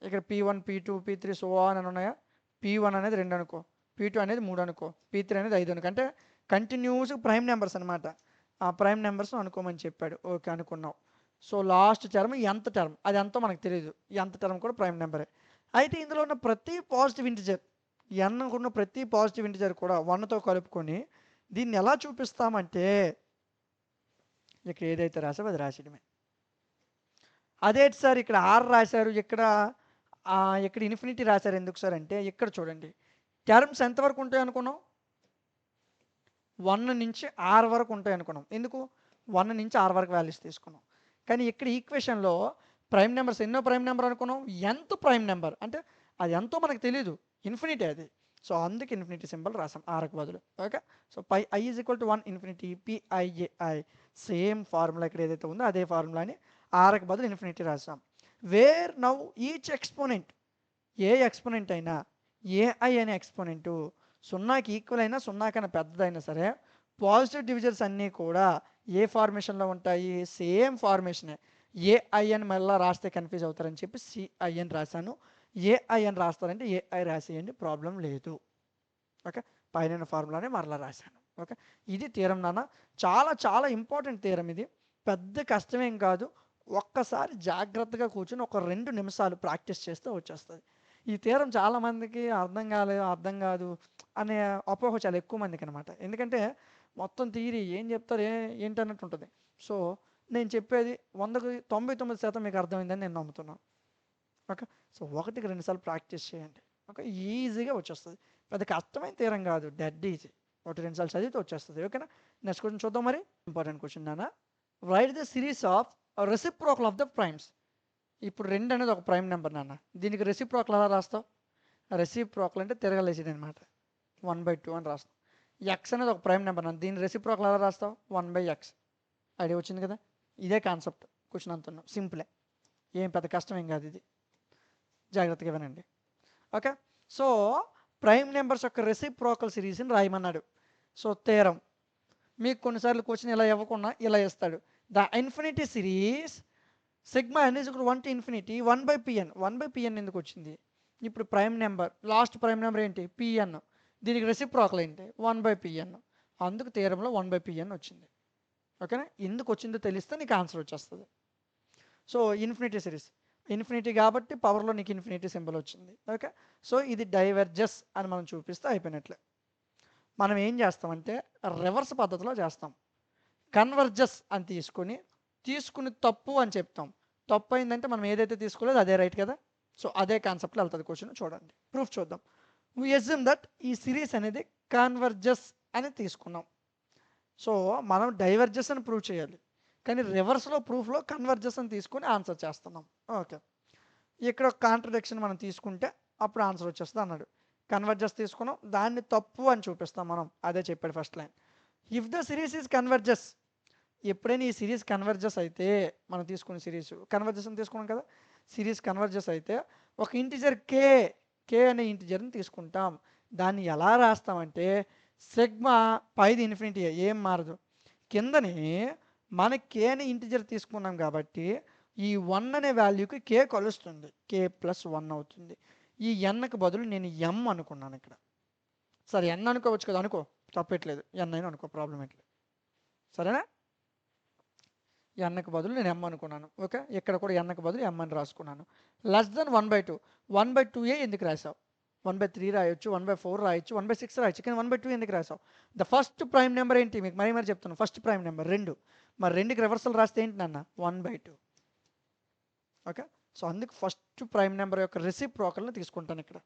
S1: ఇక్కడ p1 p2 p3 so on అని ఉన్నాయా? p1 అనేది 2 అనుకో, p2 అనేది 3 అనుకో, p3 అనేది 5 అనుకో, అంటే కంటిన్యూస్ ప్రైమ్ నెంబర్స్ అనమాట. ఆ ప్రైమ్ నెంబర్స్ అనుకోమని చెప్పాడు. ఓకే అనుకున్నావు. సో లాస్ట్ టర్మ్ ఎంత టర్మ్ అది ఎంతో మనకు తెలియదు, ఎంత టర్మ్ కూడా ప్రైమ్ నెంబరే. అయితే ఇందులో ఉన్న ప్రతి పాజిటివ్ ఇంటిజర్, n ఉన్న ప్రతి పాజిటివ్ ఇంటిజర్ కూడా 1తో కలుపుకొని దీన్ని ఎలా చూపిస్తామంటే, ఇక్కడ ఏదైతే రాసావో అది రాసేయడమే. అదేంటి సార్ ఇక్కడ r రాశారు, ఇక్కడ ఇన్ఫినిటీ రాశారు ఎందుకు సార్ అంటే, ఇక్కడ చూడండి టర్మ్స్ ఎంతవరకు ఉంటాయి అనుకున్నాం? 1 నుంచి r వరకు ఉంటాయి అనుకున్నాం. ఎందుకు? 1 నుంచి r వరకు వాల్యూస్ తీసుకున్నాం. కానీ ఇక్కడ ఈక్వేషన్లో ప్రైమ్ నెంబర్స్ ఎన్నో ప్రైమ్ నెంబర్ అనుకున్నాం? ఎంత ప్రైమ్ నెంబర్ అంటే అది ఎంతో మనకు తెలియదు, ఇన్ఫినిటీ అది. సో అందుకే ఇన్ఫినిటీ సింబల్ రాసాం ఆర్కి బదులు. Okay, so pi i is equal to 1 infinity piai, same formula ఇక్కడ ఏదైతే ఉందో అదే ఫార్ములాని ఆర్కి బదులు ఇన్ఫినిటీ రాసాం. వేర్ నౌ ఈచ్ ఎక్స్పోనెంట్, ఏ ఎక్స్పోనెంట్ అయినా ai అనే ఎక్స్పోనెంటు 0కి ఈక్వల్ అయినా 0 కన్నా పెద్దదైనా సరే పాజిటివ్ డివిజన్స్ అన్నీ కూడా ఏ ఫార్మేషన్లో ఉంటాయి? సేమ్ ఫార్మేషనే. ai అని మళ్ళీ రాస్తే కన్ఫ్యూజ్ అవుతారని చెప్పి ci అని రాశాను. ai అని రాస్తారంటే ai రాసేయండి, ప్రాబ్లం లేదు. ఓకే, పైన ఫార్ములానే మరలా రాశాను. ఓకే, ఇది థీరం నాన్న, చాలా చాలా ఇంపార్టెంట్ థీరం ఇది, పెద్ద కష్టమేం కాదు. ఒక్కసారి జాగ్రత్తగా కూర్చొని ఒక 2 నిమిషాలు ప్రాక్టీస్ చేస్తే వచ్చేస్తుంది. ఈ థీరం చాలామందికి అర్థం కాదు అనే అపోహ చాలా ఎక్కువ మందికి అనమాట. ఎందుకంటే మొత్తం థియరీ ఏం చెప్తారు ఏంటన్నట్టు ఉంటుంది. సో నేను చెప్పేది 100కి 99% మీకు అర్థమైందని నేను నమ్ముతున్నాను. ఓకే, సో 1కి 2 సార్లు ప్రాక్టీస్ చేయండి. ఓకే, ఈజీగా వచ్చేస్తుంది, పెద్ద కష్టమైన థీరం కాదు, డెడ్ ఈజీ. 1-2 సార్లు చదివితే వచ్చేస్తుంది. ఓకేనా, నెక్స్ట్ క్వశ్చన్ చూద్దాం. మరి ఇంపార్టెంట్ క్వశ్చన్ నాన్న, right the series of reciprocal of the primes. ఇప్పుడు 2 అనేది ఒక ప్రైమ్ నెంబర్ నాన్న, దీనికి రెసిప్రోకల్ ఎలా రాస్తావు? రెసిప్రోకల్ అంటే తిరగలేసేది అనమాట, 1/2 అని రాస్తాం. ఎక్స్ అనేది ఒక ప్రైమ్ నెంబర్ నాన్న, దీని రెసిప్రోకల్ ఎలా రాస్తావు? 1/x. ఐడియా వచ్చింది కదా, ఇదే కాన్సెప్ట్ క్వశ్చన్ అంటున్నాం, సింపులే, ఏం పెద్ద కష్టం ఏం కాదు ఇది. జాగ్రత్తగా వినండి. ఓకే. సో ప్రైమ్ నెంబర్స్ యొక్క రెసిప్రోకల్ సిరీస్ని రాయమన్నాడు. సో థీరం మీకు కొన్నిసార్లు క్వశ్చన్ ఇలా ఇవ్వకుండా ఇలా ఇస్తాడు. The infinity series sigma n is equal 1 to infinity 1/pn. 1/pn ఎందుకు వచ్చింది? ఇప్పుడు prime number last prime number ఏంటి? pn. దీనికి రెసిప్రోకల్ ఏంటి? 1/pn. అందుకు థీరంలో 1/pn వచ్చింది. ఓకేనా? ఎందుకు వచ్చిందో తెలిస్తే నీకు ఆన్సర్ వచ్చేస్తుంది. సో ఇన్ఫినిటీ సిరీస్ ఇన్ఫినిటీ కాబట్టి పవర్లో నీకు ఇన్ఫినిటీ సింబల్ వచ్చింది. ఓకే. సో ఇది డైవర్జెస్ అని మనం చూపిస్తే అయిపోయినట్లే. మనం ఏం చేస్తామంటే రివర్స్ పద్ధతిలో చేస్తాం. కన్వర్జెస్ అని తీసుకుని తప్పు అని చెప్తాం. తప్పు అయిందంటే మనం ఏదైతే తీసుకోలేదో అదే రైట్ కదా. సో అదే కాన్సెప్ట్లో వెళ్తుంది క్వశ్చన్. చూడండి, ప్రూఫ్ చూద్దాం. వి అజ్యూమ్ దట్ ఈ సిరీస్ అనేది కన్వర్జెస్ అని తీసుకున్నాం. సో మనం డైవర్జెస్ అని ప్రూవ్ చేయాలి, కానీ రివర్స్లో ప్రూఫ్లో కన్వర్జెస్ అని తీసుకొని ఆన్సర్ చేస్తున్నాం. ఓకే. ఇక్కడ కాంట్రడిక్షన్ మనం తీసుకుంటే అప్పుడు ఆన్సర్ వచ్చేస్తుంది అన్నాడు. కన్వర్జెస్ తీసుకున్నాం, దాన్ని తప్పు అని చూపిస్తాం మనం. అదే చెప్పాడు first line. If the series is converges, ఎప్పుడైనా ఈ సిరీస్ కన్వర్జెస్ అయితే, మనం తీసుకున్న సిరీస్ కన్వర్జెస్ అని తీసుకున్నాం కదా, సిరీస్ కన్వర్జెస్ అయితే ఒక ఇంటిజర్ కే అనే ఇంటిజర్ని తీసుకుంటాం. దాన్ని ఎలా రాస్తామంటే సిగ్మా పైది ఇన్ఫినిటీ ఏం మారదు. కిందని మన కే అనే ఇంటిజర్ తీసుకున్నాం కాబట్టి ఈ 1 అనే వాల్యూకి కే కలుస్తుంది, k+1 అవుతుంది. ఈ ఎన్కి బదులు నేను ఎం అనుకున్నాను ఇక్కడ. సరే ఎన్ అనుకోవచ్చు కదా, అనుకో, తప్పట్లేదు. ఎన్ అయినా అనుకో, ప్రాబ్లం ఏంటి. సరేనా? ఎన్కి బదులు నేను ఎం అనుకున్నాను. ఓకే. ఇక్కడ కూడా ఎన్కి బదులు ఎం అని రాసుకున్నాను. <<1/2 1/2 ఎందుకు రాసావు? 1/3 రాయొచ్చు, 1/4 రాయొచ్చు, 1/6 రాయొచ్చు, కానీ 1/2 ఎందుకు రాసావు? ద ఫస్ట్ ప్రైమ్ నెంబర్ ఏంటి? మీకు మరి చెప్తాను. First prime number 2. మరి 2కి రివర్సల్ రాస్తే ఏంటి నాన్న? 1/2. ఓకే. సో అందుకు ఫస్ట్ ప్రైమ్ నెంబర్ యొక్క రెసిప్రోకల్ని తీసుకుంటాను ఇక్కడ.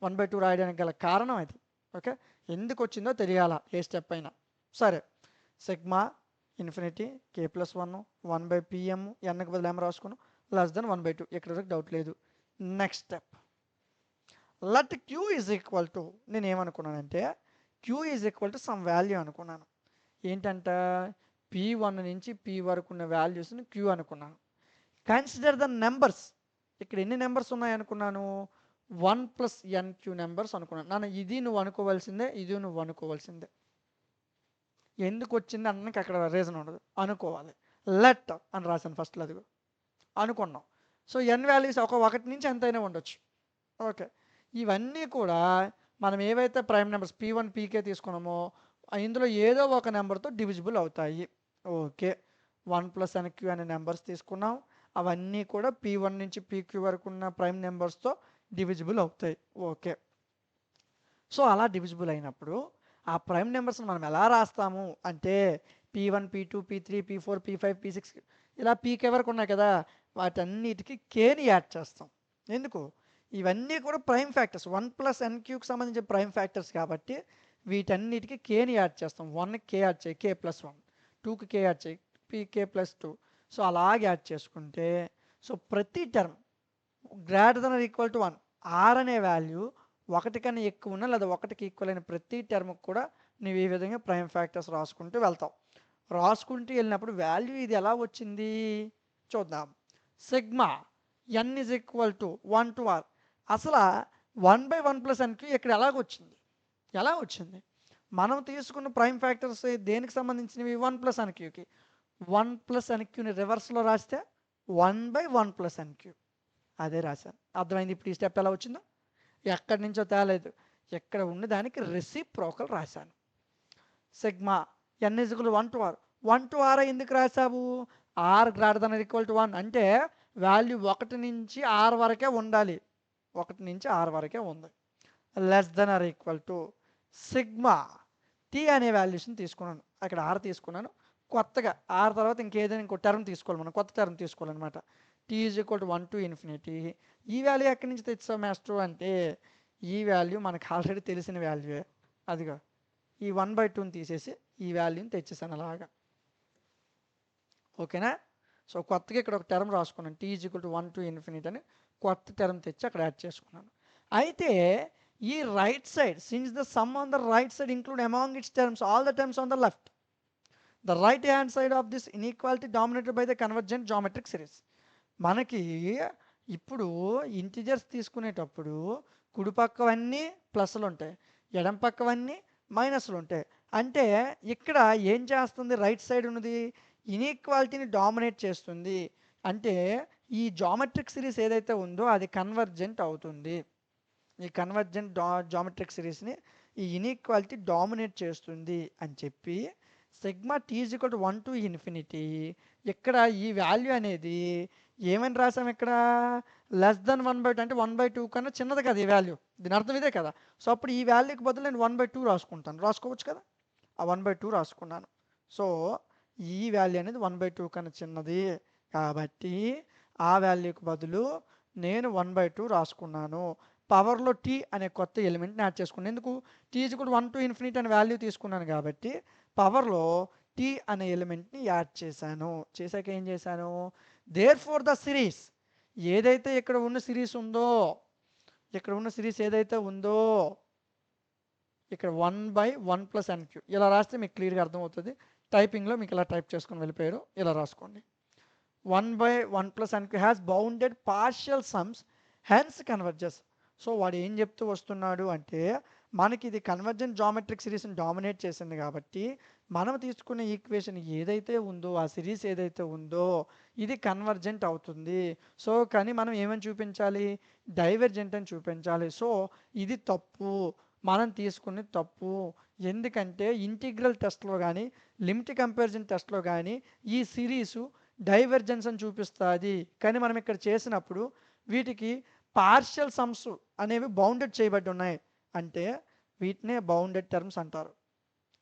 S1: 1/2 రాయడానికి గల కారణం అది. ఓకే. ఎందుకు వచ్చిందో తెలియాల ఏ స్టెప్ అయినా. సరే, సిగ్మా ఇన్ఫినిటీ k+1 1/pm ఎన్కి బదులు ఎం రాసుకున్నాం, <<1/2. ఇక్కడ వరకు డౌట్ లేదు. Next step, let Q is equal to, నేను ఏమనుకున్నానంటే Q is equal to some value అనుకున్నాను. ఏంటంట? p1 నుంచి p వరకు ఉన్న వాల్యూస్ని క్యూ అనుకున్నాను. కన్సిడర్ ద నెంబర్స్, ఇక్కడ ఎన్ని నెంబర్స్ ఉన్నాయి అనుకున్నాను? 1+nq నెంబర్స్ అనుకున్నాను. నాన్న ఇది నువ్వు అనుకోవాల్సిందే, ఇది నువ్వు అనుకోవాల్సిందే. ఎందుకు వచ్చింది అన్నకి అక్కడ రీజన్ ఉండదు, అనుకోవాలి. లెట్ అని రాశాను ఫస్ట్లో, అదిగో అనుకున్నాం. సో n వాల్యూస్ ఒకటి నుంచి ఎంతైనా ఉండొచ్చు. ఓకే. ఇవన్నీ కూడా మనం ఏవైతే ప్రైమ్ నెంబర్స్ p1 pk తీసుకున్నామో ఇందులో ఏదో ఒక నెంబర్తో డివిజిబుల్ అవుతాయి. ఓకే. 1+nq అనే నెంబర్స్ తీసుకున్నాం, అవన్నీ కూడా p1 నుంచి pq వరకు ఉన్న ప్రైమ్ నెంబర్స్తో డివిజిబుల్ అవుతాయి. ఓకే. సో అలా డివిజిబుల్ అయినప్పుడు ఆ ప్రైమ్ నెంబర్స్ని మనం ఎలా రాస్తాము అంటే p1 p2 p3 p4 p5 p6 ఇలా pk వరకు ఉన్నాయి కదా, వాటన్నిటికీ కేని యాడ్ చేస్తాం. ఎందుకు? ఇవన్నీ కూడా ప్రైమ్ ఫ్యాక్టర్స్, 1+nqకి సంబంధించిన ప్రైమ్ ఫ్యాక్టర్స్ కాబట్టి వీటన్నిటికీ కేని యాడ్ చేస్తాం. 1కి కే యాడ్ చేయి, k+1, 2కి కే యాడ్ చేయి, pk+2. సో అలాగే యాడ్ చేసుకుంటే సో ప్రతి టర్మ్ >= 1 ఆర్ అనే వాల్యూ 1 కన్నా ఎక్కువ ఉన్నా లేదా 1కి ఈక్వల్ అయిన ప్రతి టర్మ్కి కూడా నువ్వు ఈ విధంగా ప్రైమ్ ఫ్యాక్టర్స్ రాసుకుంటూ వెళ్తావు. రాసుకుంటూ వెళ్ళినప్పుడు వాల్యూ ఇది ఎలా వచ్చింది చూద్దాం. Sigma n is equal to 1 to r. అసలు 1/1+nq ఇక్కడ ఎలా వచ్చింది? మనం తీసుకున్న ప్రైమ్ ఫ్యాక్టర్స్ దేనికి సంబంధించినవి? 1+nqకి. 1+nqని రివర్స్లో రాస్తే 1/1+nq. అదే రాశాను. అర్థమైంది ఇప్పుడు ఈ స్టెప్ ఎలా వచ్చిందో? ఎక్కడి నుంచో తేలేదు, ఎక్కడ ఉన్న దానికి రెసిప్రోకల్ రాశాను. Sigma n is equal 1 to r. 1 to r ఎందుకు రాసావు? r > 1 అంటే వాల్యూ 1 నుంచి r వరకే ఉండాలి. 1 నుంచి r వరకే ఉంది. << సిగ్మా t అనే వాల్యూస్ని తీసుకున్నాను. అక్కడ r తీసుకున్నాను. కొత్తగా r తర్వాత ఇంకేదైనా ఇంకో టర్మ్ తీసుకోవాలి, మనం కొత్త టర్మ్ తీసుకోవాలన్నమాట. t is equal to 1 to infinity. ఈ వాల్యూ ఎక్కడి నుంచి తెచ్చావు మాస్టర్ అంటే ఈ వాల్యూ మనకు ఆల్రెడీ తెలిసిన వాల్యూయే. అదిగా ఈ 1/2ని తీసేసి ఈ వాల్యూని తెచ్చేసాను అలాగా. ఓకేనా? సో కొత్తగా ఇక్కడ ఒక టర్మ్ రాసుకున్నాను, t is equal to 1 to infinity అని కొత్త టర్మ్ తెచ్చి అక్కడ యాడ్ చేసుకున్నాను. అయితే ఈ right side, since the sum on the right side include among it's terms all the terms on the left, the right hand side of this inequality dominated by the convergent geometric series. మనకి ఇప్పుడు integers తీసుకునేటప్పుడు కుడి పక్కవన్నీ ప్లస్లు ఉంటాయి, ఎడం పక్కవన్నీ మైనస్లు ఉంటాయి. అంటే ఇక్కడ ఏం చేస్తుంది, రైట్ సైడ్ ఉన్నది ఇన్ఈక్వాలిటీని డామినేట్ చేస్తుంది. అంటే ఈ జామెట్రిక్ సిరీస్ ఏదైతే ఉందో అది కన్వర్జెంట్ అవుతుంది. ఈ కన్వర్జెంట్ జామెట్రిక్ సిరీస్ని ఈ ఇన్ఈక్వాలిటీ డామినేట్ చేస్తుంది అని చెప్పి sigma T is equal to 1 to infinity. ఇక్కడ ఈ వాల్యూ అనేది ఏమని రాసాం, ఇక్కడ <1/2 అంటే 1/2 కన్నా చిన్నది కదా ఈ వాల్యూ, దీని అర్థం ఇదే కదా. సో అప్పుడు ఈ వాల్యూకి బదులు నేను 1/2 రాసుకుంటాను, రాసుకోవచ్చు కదా, ఆ 1/2 రాసుకున్నాను. సో ఈ వాల్యూ అనేది 1/2 కన్నా చిన్నది కాబట్టి ఆ వాల్యూకి బదులు నేను 1/2 రాసుకున్నాను. పవర్లో టీ అనే కొత్త ఎలిమెంట్ని యాడ్ చేసుకున్నాను. ఎందుకు, T is equal to 1 to infinity అనే వాల్యూ తీసుకున్నాను కాబట్టి పవర్లో టీ అనే ఎలిమెంట్ని యాడ్ చేశాను. చేశాక ఏం చేశాను, దేర్ ఫోర్ ద సిరీస్ ఏదైతే ఇక్కడ ఉన్న సిరీస్ ఉందో, ఇక్కడ ఉన్న సిరీస్ ఏదైతే ఉందో ఇక్కడ 1/1 ప్లస్ ఎన్క్యూ ఇలా రాస్తే మీకు క్లియర్గా అర్థమవుతుంది. టైపింగ్లో మీకు ఇలా టైప్ చేసుకొని వెళ్ళిపోయారు, ఇలా రాసుకోండి. 1/1 plus NQ has bounded partial sums hence converges. So వాడు ఏం చెప్తూ వస్తున్నాడు అంటే మనకి ఇది కన్వర్జెంట్ జామెట్రిక్ సిరీస్ని డామినేట్ చేసింది కాబట్టి మనం తీసుకున్న ఈక్వేషన్ ఏదైతే ఉందో, ఆ సిరీస్ ఏదైతే ఉందో ఇది కన్వర్జెంట్ అవుతుంది. సో కానీ మనం ఏమని చూపించాలి, డైవర్జెంట్ అని చూపించాలి. సో ఇది తప్పు, మనం తీసుకునే తప్పు. ఎందుకంటే ఇంటిగ్రల్ టెస్ట్లో కానీ లిమిట్ కంపారిజన్ టెస్ట్లో కానీ ఈ సిరీసు డైవర్జెన్స్ అని చూపిస్తుంది. కానీ మనం ఇక్కడ చేసినప్పుడు వీటికి పార్షియల్ సమ్స్ అనేవి బౌండెడ్ చేయబడి ఉన్నాయి, అంటే వీటినే బౌండెడ్ టర్మ్స్ అంటారు.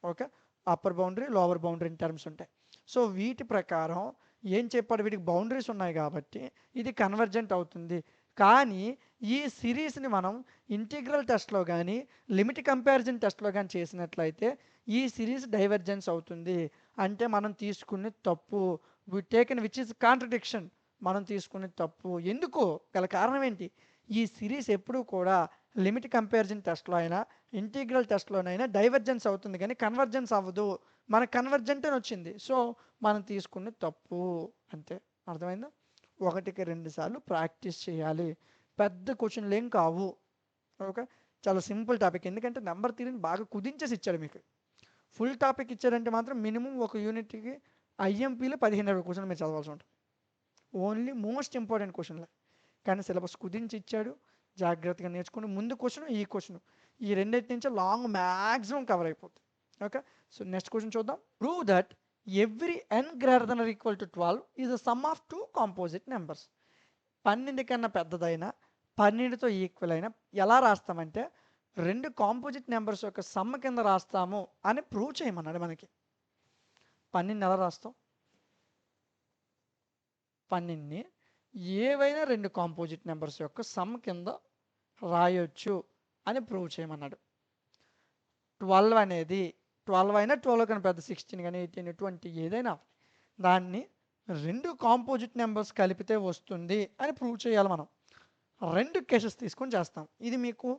S1: Okay, upper boundary lower boundary terms ఉంటాయి. సో వీటి ప్రకారం ఏం చెప్పాడు, వీటికి బౌండరీస్ ఉన్నాయి కాబట్టి ఇది కన్వర్జెంట్ అవుతుంది. కానీ ఈ సిరీస్ని మనం ఇంటిగ్రల్ టెస్ట్లో కానీ లిమిట్ కంపారిజన్ టెస్ట్లో కానీ చేసినట్లయితే ఈ సిరీస్ డైవర్జెన్స్ అవుతుంది. అంటే మనం తీసుకునే తప్పు, వి టేకెన్ విచ్ ఇస్ కాంట్రడిక్షన్, మనం తీసుకునే తప్పు. ఎందుకు గల కారణం ఏంటి, ఈ సిరీస్ ఎప్పుడూ కూడా లిమిట్ కంపారిజన్ టెస్ట్లో అయినా ఇంటిగ్రల్ టెస్ట్లోనైనా డైవర్జెన్స్ అవుతుంది కానీ కన్వర్జెన్స్ అవ్వదు. మనకు కన్వర్జెంట్ అని వచ్చింది, సో మనం తీసుకునే తప్పు, అంతే. అర్థమైందా, 1కి 2 సార్లు ప్రాక్టీస్ చేయాలి, పెద్ద క్వశ్చన్లు ఏం కావు. ఓకే, చాలా సింపుల్ టాపిక్. ఎందుకంటే నెంబర్ థియరీని బాగా కుదించేసి ఇచ్చాడు మీకు. ఫుల్ టాపిక్ ఇచ్చాడంటే మాత్రం మినిమం ఒక యూనిట్కి ఐఎంపీలో 15-20 క్వశ్చన్లు మీరు చదవాల్సి ఉంటుంది, ఓన్లీ మోస్ట్ ఇంపార్టెంట్ క్వశ్చన్లే. కానీ సిలబస్ కుదించి ఇచ్చాడు, జాగ్రత్తగా నేర్చుకుని ముందు క్వశ్చన్ ఈ క్వశ్చన్ ఈ రెండింటి నుంచి లాంగ్ మ్యాక్సిమం కవర్ అయిపోతుంది. ఓకే, సో నెక్స్ట్ క్వశ్చన్ చూద్దాం. Prove that every n greater than or equal to 12 is the sum of 2 composite numbers. 12 కన్నా పెద్దదైనా 12తో ఈక్వల్ అయినా ఎలా రాస్తామంటే 2 కాంపోజిట్ నెంబర్స్ యొక్క సమ్ కింద రాస్తాము అని ప్రూవ్ చేయమన్నాడు. మనకి 12 ఎలా రాస్తాం, 12ని ఏవైనా 2 కాంపోజిట్ నెంబర్స్ యొక్క సమ్ కింద రాయొచ్చు అని ప్రూవ్ చేయమన్నాడు. 12 అనేది 12 అయినా 12 కన్నా పెద్ద 16 కానీ 18 20 ఏదైనా దాన్ని 2 కాంపోజిట్ నెంబర్స్ కలిపితే వస్తుంది అని ప్రూవ్ చేయాలి. మనం 2 కేసెస్ తీసుకొని చేస్తాం. ఇది మీకు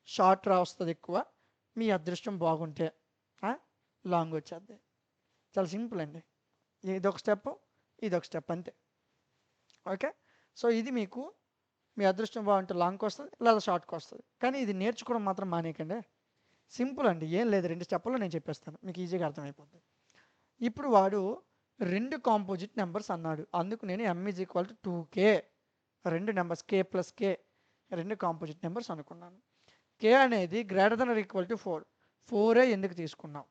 S1: షార్ట్ వస్తుంది ఎక్కువ, మీ అదృష్టం బాగుంటే లాంగ్ వచ్చేది. చాలా సింపుల్ అండి, ఇదొక స్టెప్ ఇదొక స్టెప్ అంతే. ఓకే, సో ఇది మీకు మీ అదృష్టం బాగుంటే లాంగ్కి వస్తుంది లేదా షార్ట్కి వస్తుంది. కానీ ఇది నేర్చుకోవడం మాత్రం మానేకండి, సింపుల్ అండి, ఏం లేదు, 2 స్టెప్పుల్లో నేను చెప్పేస్తాను, మీకు ఈజీగా అర్థమైపోతుంది. ఇప్పుడు వాడు 2 కాంపోజిట్ నెంబర్స్ అన్నాడు, అందుకు నేను m is equal to 2k, 2 numbers k plus k 2 composite numbers అనుకున్నాను. k అనేది greater than or equal to 4, 4 ఎందుకు తీసుకున్నాం,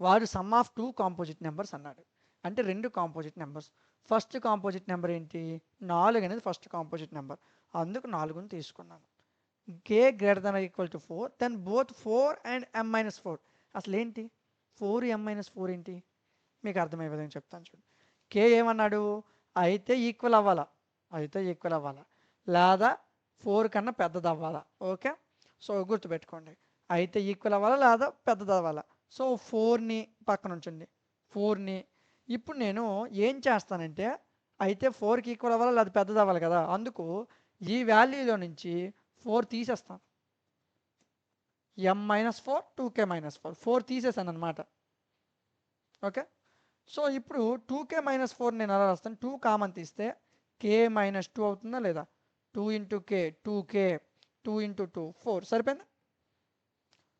S1: వాడు సమ్ ఆఫ్ 2 కాంపోజిట్ నెంబర్స్ అన్నాడు, అంటే 2 composite numbers. First composite number ఏంటి, 4 అనేది ఫస్ట్ కాంపోజిట్ నెంబర్, అందుకు 4ని తీసుకున్నాను. k greater than or equal to 4, then both 4 and m-4. అసలు ఏంటి 4m-4 ఏంటి, మీకు అర్థమయ్యే విధంగా చెప్తాను చూడండి. k ఏమన్నాడు, అయితే ఈక్వల్ అవ్వాలా, లేదా 4 కన్నా పెద్దది అవ్వాలా. ఓకే, సో గుర్తుపెట్టుకోండి, అయితే ఈక్వల్ అవ్వాలా లేదా పెద్దది అవ్వాలా. సో 4ని పక్కన ఉంచండి, 4ని ఇప్పుడు నేను ఏం చేస్తానంటే అయితే 4కి ఈక్వల్ అవ్వాలా లేదా పెద్దది అవ్వాలి కదా, అందుకు ఈ వాల్యూలో నుంచి 4 తీసేస్తాను, m-4 2k-4 4 తీసేసాను అనమాట. ఓకే, సో ఇప్పుడు 2k-4 నేను ఎలా రాస్తాను, 2 కామన్ తీస్తే కే మైనస్ 2 అవుతుందా లేదా? 2 ఇంటూ కే 2k 2 ఇంటూ 2 4 సరిపోయిందా?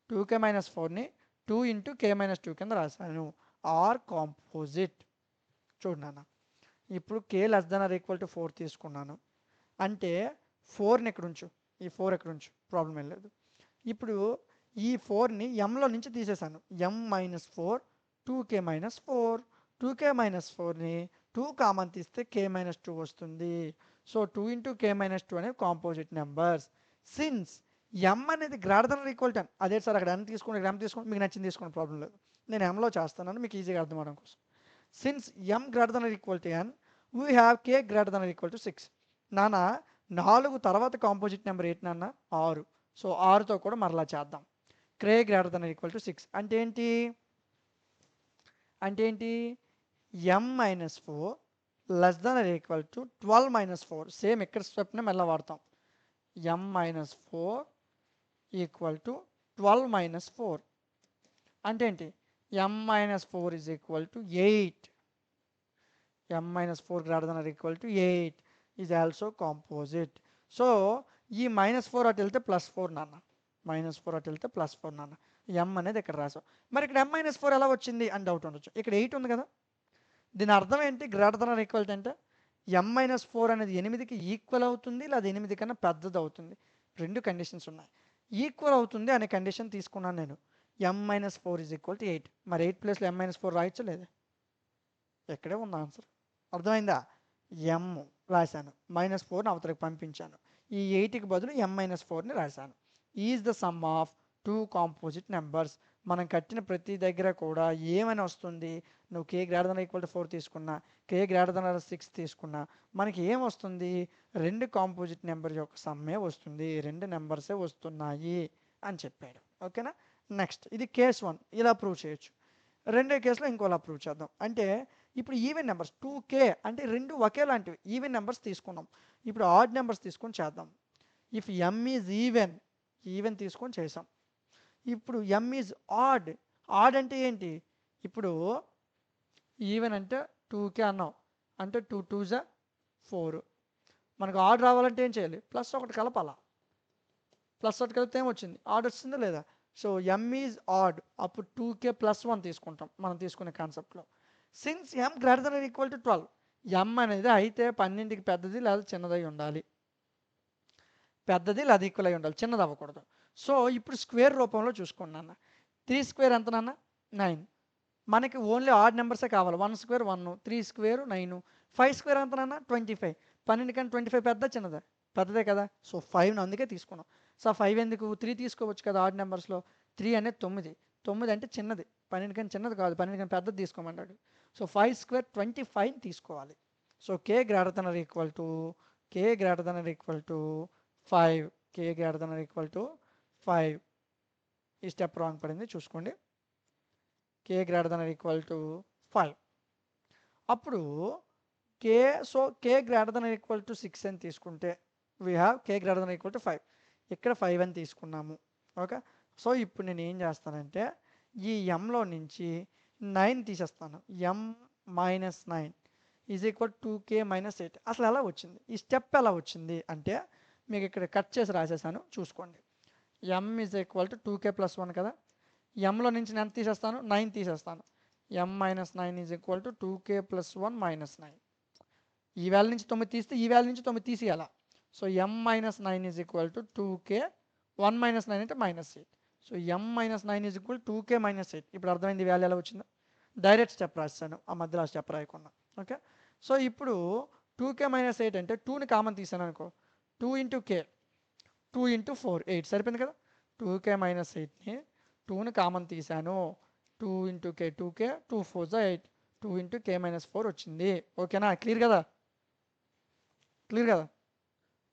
S1: 2k మైనస్ 4ని 2 ఇంటూ కే మైనస్ 2 కింద రాశాను. Are composite. చూడన్నా, ఇప్పుడు K less than or equal to 4 తీసుకున్నాను అంటే 4ని ఎక్కడ ఉంచు, ఈ 4 ఎక్కడ ఉంచు, ప్రాబ్లం ఏం లేదు. ఇప్పుడు ఈ 4ని ఎంలో నుంచి తీసేసాను. M minus 4 2k minus 4 2k minus 4ని 2 కామన్ తీస్తే k మైనస్ 2 వస్తుంది. సో 2 ఇంటూ కే మైనస్ 2 అనేవి కాంపోజిట్ నెంబర్స్. సిన్స్ ఎం అనేది గ్రేటర్ దెన్ ఆర్ ఈక్వల్ 10, అదే సార్ అక్కడ ఎన్ తీసుకోండి ఇక్కడ ఎం తీసుకోండి, మీకు నచ్చింది తీసుకోండి, ప్రాబ్లం లేదు. నేను ఎంలో చేస్తున్నాను మీకు ఈజీగా అర్థం అవడం కోసం. Since M greater than or equal to N we have K greater than or equal to 6. నాన్న 4 తర్వాత కాంపోజిట్ నెంబర్ ఏంటి నాన్న? 6. సో 6తో కూడా మరలా చేద్దాం. K greater than or equal to 6 అంటే ఏంటి? అంటే ఏంటి? M minus 4 less than or equal to 12 minus 4. Same ఇక్కడ స్టెప్ని మళ్ళీ వాడతాం. M minus 4 equal to 12 minus 4 అంటే ఏంటి? M minus 4 is equal to 8. M minus 4 greater than or equal to 8 is also composite. So ఈ మైనస్ 4 అటు వెళ్తే plus 4 నాన్న, మైనస్ 4 అటు వెళ్తే ప్లస్ 4 నాన్న. ఎం అనేది ఇక్కడ రాసాం. మరి ఇక్కడ ఎం మైనస్ 4 ఎలా వచ్చింది అని డౌట్ ఉండొచ్చు. ఇక్కడ 8 ఉంది కదా, దీని అర్థం ఏంటి? Greater than or equal to అంటే ఎం మైనస్ 4 అనేది 8కి ఈక్వల్ అవుతుంది లేదా 8 కన్నా పెద్దది అవుతుంది. రెండు కండిషన్స్ ఉన్నాయి. ఈక్వల్ అవుతుంది అనే కండిషన్ తీసుకున్నాను నేను. ఎం మైనస్ 4 ఈజ్ ఈక్వల్ టు 8. మరి 8 ప్లేస్లో ఎం మైనస్ 4 రాయొచ్చు లేదా? ఎక్కడే ఉంది ఆన్సర్. అర్థమైందా? ఎం రాశాను, మైనస్ 4ని అవతలకి పంపించాను, ఈ 8కి బదులు ఎం మైనస్ 4ని రాశాను. Is the sum of 2 composite numbers. మనం కట్టిన ప్రతి దగ్గర కూడా ఏమని వస్తుంది? నువ్వు కే గ్రేటర్ దెన్ ఈక్వల్ టు 4 తీసుకున్నా, కే గ్రేటర్ దెన్ 6 తీసుకున్నా మనకి ఏం వస్తుంది? రెండు కాంపోజిట్ నెంబర్ యొక్క సమ్మే వస్తుంది, రెండు నెంబర్సే వస్తున్నాయి అని చెప్పాడు. ఓకేనా? నెక్స్ట్ ఇది కేస్ 1, ఇలా ప్రూవ్ చేయొచ్చు. రెండో కేసులో ఇంకోలా ప్రూవ్ చేద్దాం. అంటే ఇప్పుడు ఈవెన్ నెంబర్స్ 2k అంటే రెండు ఒకేలాంటివి ఈవెన్ నెంబర్స్ తీసుకున్నాం. ఇప్పుడు ఆడ్ నెంబర్స్ తీసుకొని చేద్దాం. ఇఫ్ ఎం ఈజ్ ఈవెన్ తీసుకొని చేసాం. ఇప్పుడు ఎం ఈజ్ ఆడ్. ఆడ్ అంటే ఏంటి? ఇప్పుడు ఈవెన్ అంటే 2k అన్నాం అంటే 2 2 4. మనకు ఆడ్ రావాలంటే ఏం చేయాలి? ప్లస్ ఒకటి కలపాలా. ప్లస్ ఒకటి కలిపితే ఏమొచ్చింది? ఆడ్ వచ్చిందా లేదా? సో ఎం ఈజ్ ఆడ్, అప్పుడు 2k ప్లస్ 1 తీసుకుంటాం మనం తీసుకునే కాన్సెప్ట్లో. Since M greater than equal to 12, ఎం అనేది అయితే 12కి పెద్దది లేదా చిన్నదై ఉండాలి, పెద్దది లేదా ఈక్వల్ అయి ఉండాలి, చిన్నది అవ్వకూడదు. సో ఇప్పుడు స్క్వేర్ రూపంలో చూసుకోండి నాన్న. 3 స్క్వేర్ ఎంత నాన్న? 9. మనకి ఓన్లీ ఆడ్ నెంబర్సే కావాలి. 1 స్క్వేర్ 1, 3 స్క్వేర్ 9, 5 స్క్వేర్ ఎంత నాన్న? 25. 12 కంటే 25 పెద్ద చిన్నదా? పెద్దదే కదా. సో 5ని అందుకే తీసుకున్నాం. సో 5 ఎందుకు? 3 తీసుకోవచ్చు కదా ఆడ్ నెంబర్స్లో. 3 అనేది 9 అంటే చిన్నది, 12 కంటే చిన్నది కాదు, 12 కంటే పెద్దది తీసుకోమన్నాడు. సో 5 స్క్వేర్ 25 తీసుకోవాలి. So K greater than or equal to 5, K greater than or equal to 5. ఈ స్టెప్ రాంగ్ పడింది చూసుకోండి. K greater than or equal to 5. అప్పుడు K greater than or equal to 6 అని తీసుకుంటే we have K greater than or equal to 5. ఇక్కడ 5 అని తీసుకున్నాము. Okay. So ఇప్పుడు నేను ఏం చేస్తానంటే ఈ ఎంలో నుంచి 9 తీసేస్తాను. M minus 9 is equal 2k minus 8. అసలు ఎలా వచ్చింది? ఈ స్టెప్ ఎలా వచ్చింది అంటే మీకు ఇక్కడ కట్ చేసి రాసేసాను చూసుకోండి. M is equal to 2k plus 1 కదా. ఎంలో నుంచి నేను ఎంత తీసేస్తాను? 9 తీసేస్తాను. M minus 9 is equal to 2k plus 1 minus 9. ఈ వాల్యూ నుంచి 9 తీస్తే ఈ వాల్యూ నుంచి 9 తీసేయాలా. So M minus 9 is equal to 2k 1 minus 9 అంటే minus 8. So M minus 9 is equal 2k minus 8. ఇప్పుడు అర్థమైంది వాల్యూ ఎలా వచ్చిందో. డైరెక్ట్ స్టెప్ రాస్తాను, ఆ మధ్యలో స్టెప్ రాయకుండా. ఓకే. సో ఇప్పుడు 2k మైనస్ 8 అంటే 2ని కామన్ తీసాను అనుకో, 2 ఇంటూ కే 2 ఇంటూ 4 8 సరిపోయింది కదా. 2k మైనస్ 8ని 2ని కామన్ తీసాను, 2 into K 2k 2 4 8, 2 into K minus 4 వచ్చింది. ఓకేనా? క్లియర్ కదా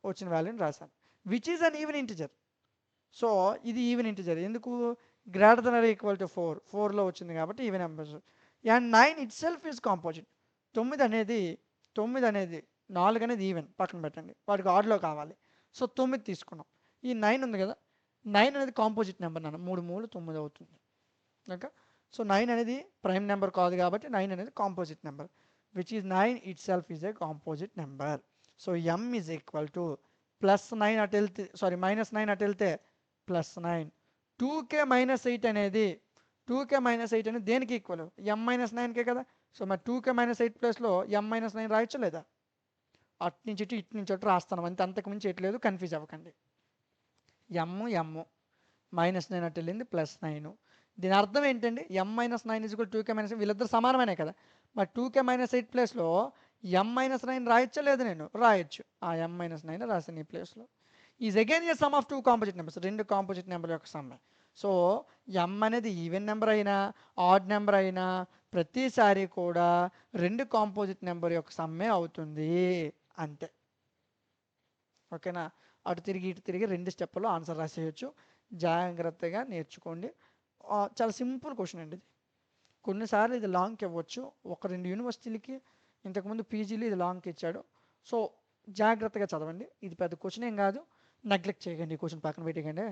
S1: వచ్చిన వాల్యూని రాశాను. Which is an even integer. So ఇది ఈవెన్ ఇంటిజర్. ఎందుకు? Greater than or equal to 4లో వచ్చింది కాబట్టి even numbers. And 9 itself is composite. 9 అనేది 4 అనేది ఈవెన్ పక్కన పెట్టండి, వాటికి ఆడ్లో కావాలి. సో 9 తీసుకున్నాం. ఈ 9 ఉంది కదా, 9 అనేది కాంపోజిట్ నెంబర్ నాన్న. 3 3 9 అవుతుంది. ఓకే. సో 9 అనేది ప్రైమ్ నెంబర్ కాదు కాబట్టి 9 అనేది composite number. Which is 9 itself is a composite number. So m is equal to +9 అటు వెళ్తే సారీ -9 అటు వెళ్తే +9. 2k - 8 అనేది 2k - 8 అనేది దేనికి ఈక్వల్? m-9కే కదా. సో మరి 2k - 8 ప్లేస్లో m-9 రాయొచ్చా లేదా? అటు నుంచి ఇటు నుంచి అటు రాస్తాను అంతే, అంతకుమించి ఎట్లేదు, కన్ఫ్యూజ్ అవ్వకండి. m -9 అటు వెళ్ళింది +9. దీని అర్థం ఏంటండి? m-9 = 2k - 8 వీళ్ళిద్దరు సమానమైనే కదా. మరి 2k - 8 ప్లేస్లో m-9 రాయొచ్చా లేదు? నేను రాయొచ్చు. ఆ m-9 రాసాను ఈ ప్లేస్లో. Is again A some of 2 composite numbers, 2 composite number యొక్క సమ్. సో m అనేది ఈవెన్ నెంబర్ అయినా ఆడ్ నెంబర్ అయినా ప్రతిసారి కూడా 2 కాంపోజిట్ నెంబర్ యొక్క సమ్మే అవుతుంది అంతే. ఓకేనా? అటు తిరిగి ఇటు తిరిగి 2 స్టెప్పుల్లో ఆన్సర్ రాసేయచ్చు. జాగ్రత్తగా నేర్చుకోండి. చాలా సింపుల్ క్వశ్చన్ అండి ఇది. కొన్నిసార్లు ఇది లాంగ్కి ఇవ్వచ్చు. 1-2 యూనివర్సిటీలకి ఇంతకుముందు పీజీలు ఇది లాంగ్కి ఇచ్చాడు. సో జాగ్రత్తగా చదవండి. ఇది పెద్ద క్వశ్చన్ ఏం కాదు. నెగ్లెక్ట్ చేయకండి. ఈ క్వశ్చన్ పక్కన పెట్టకండి.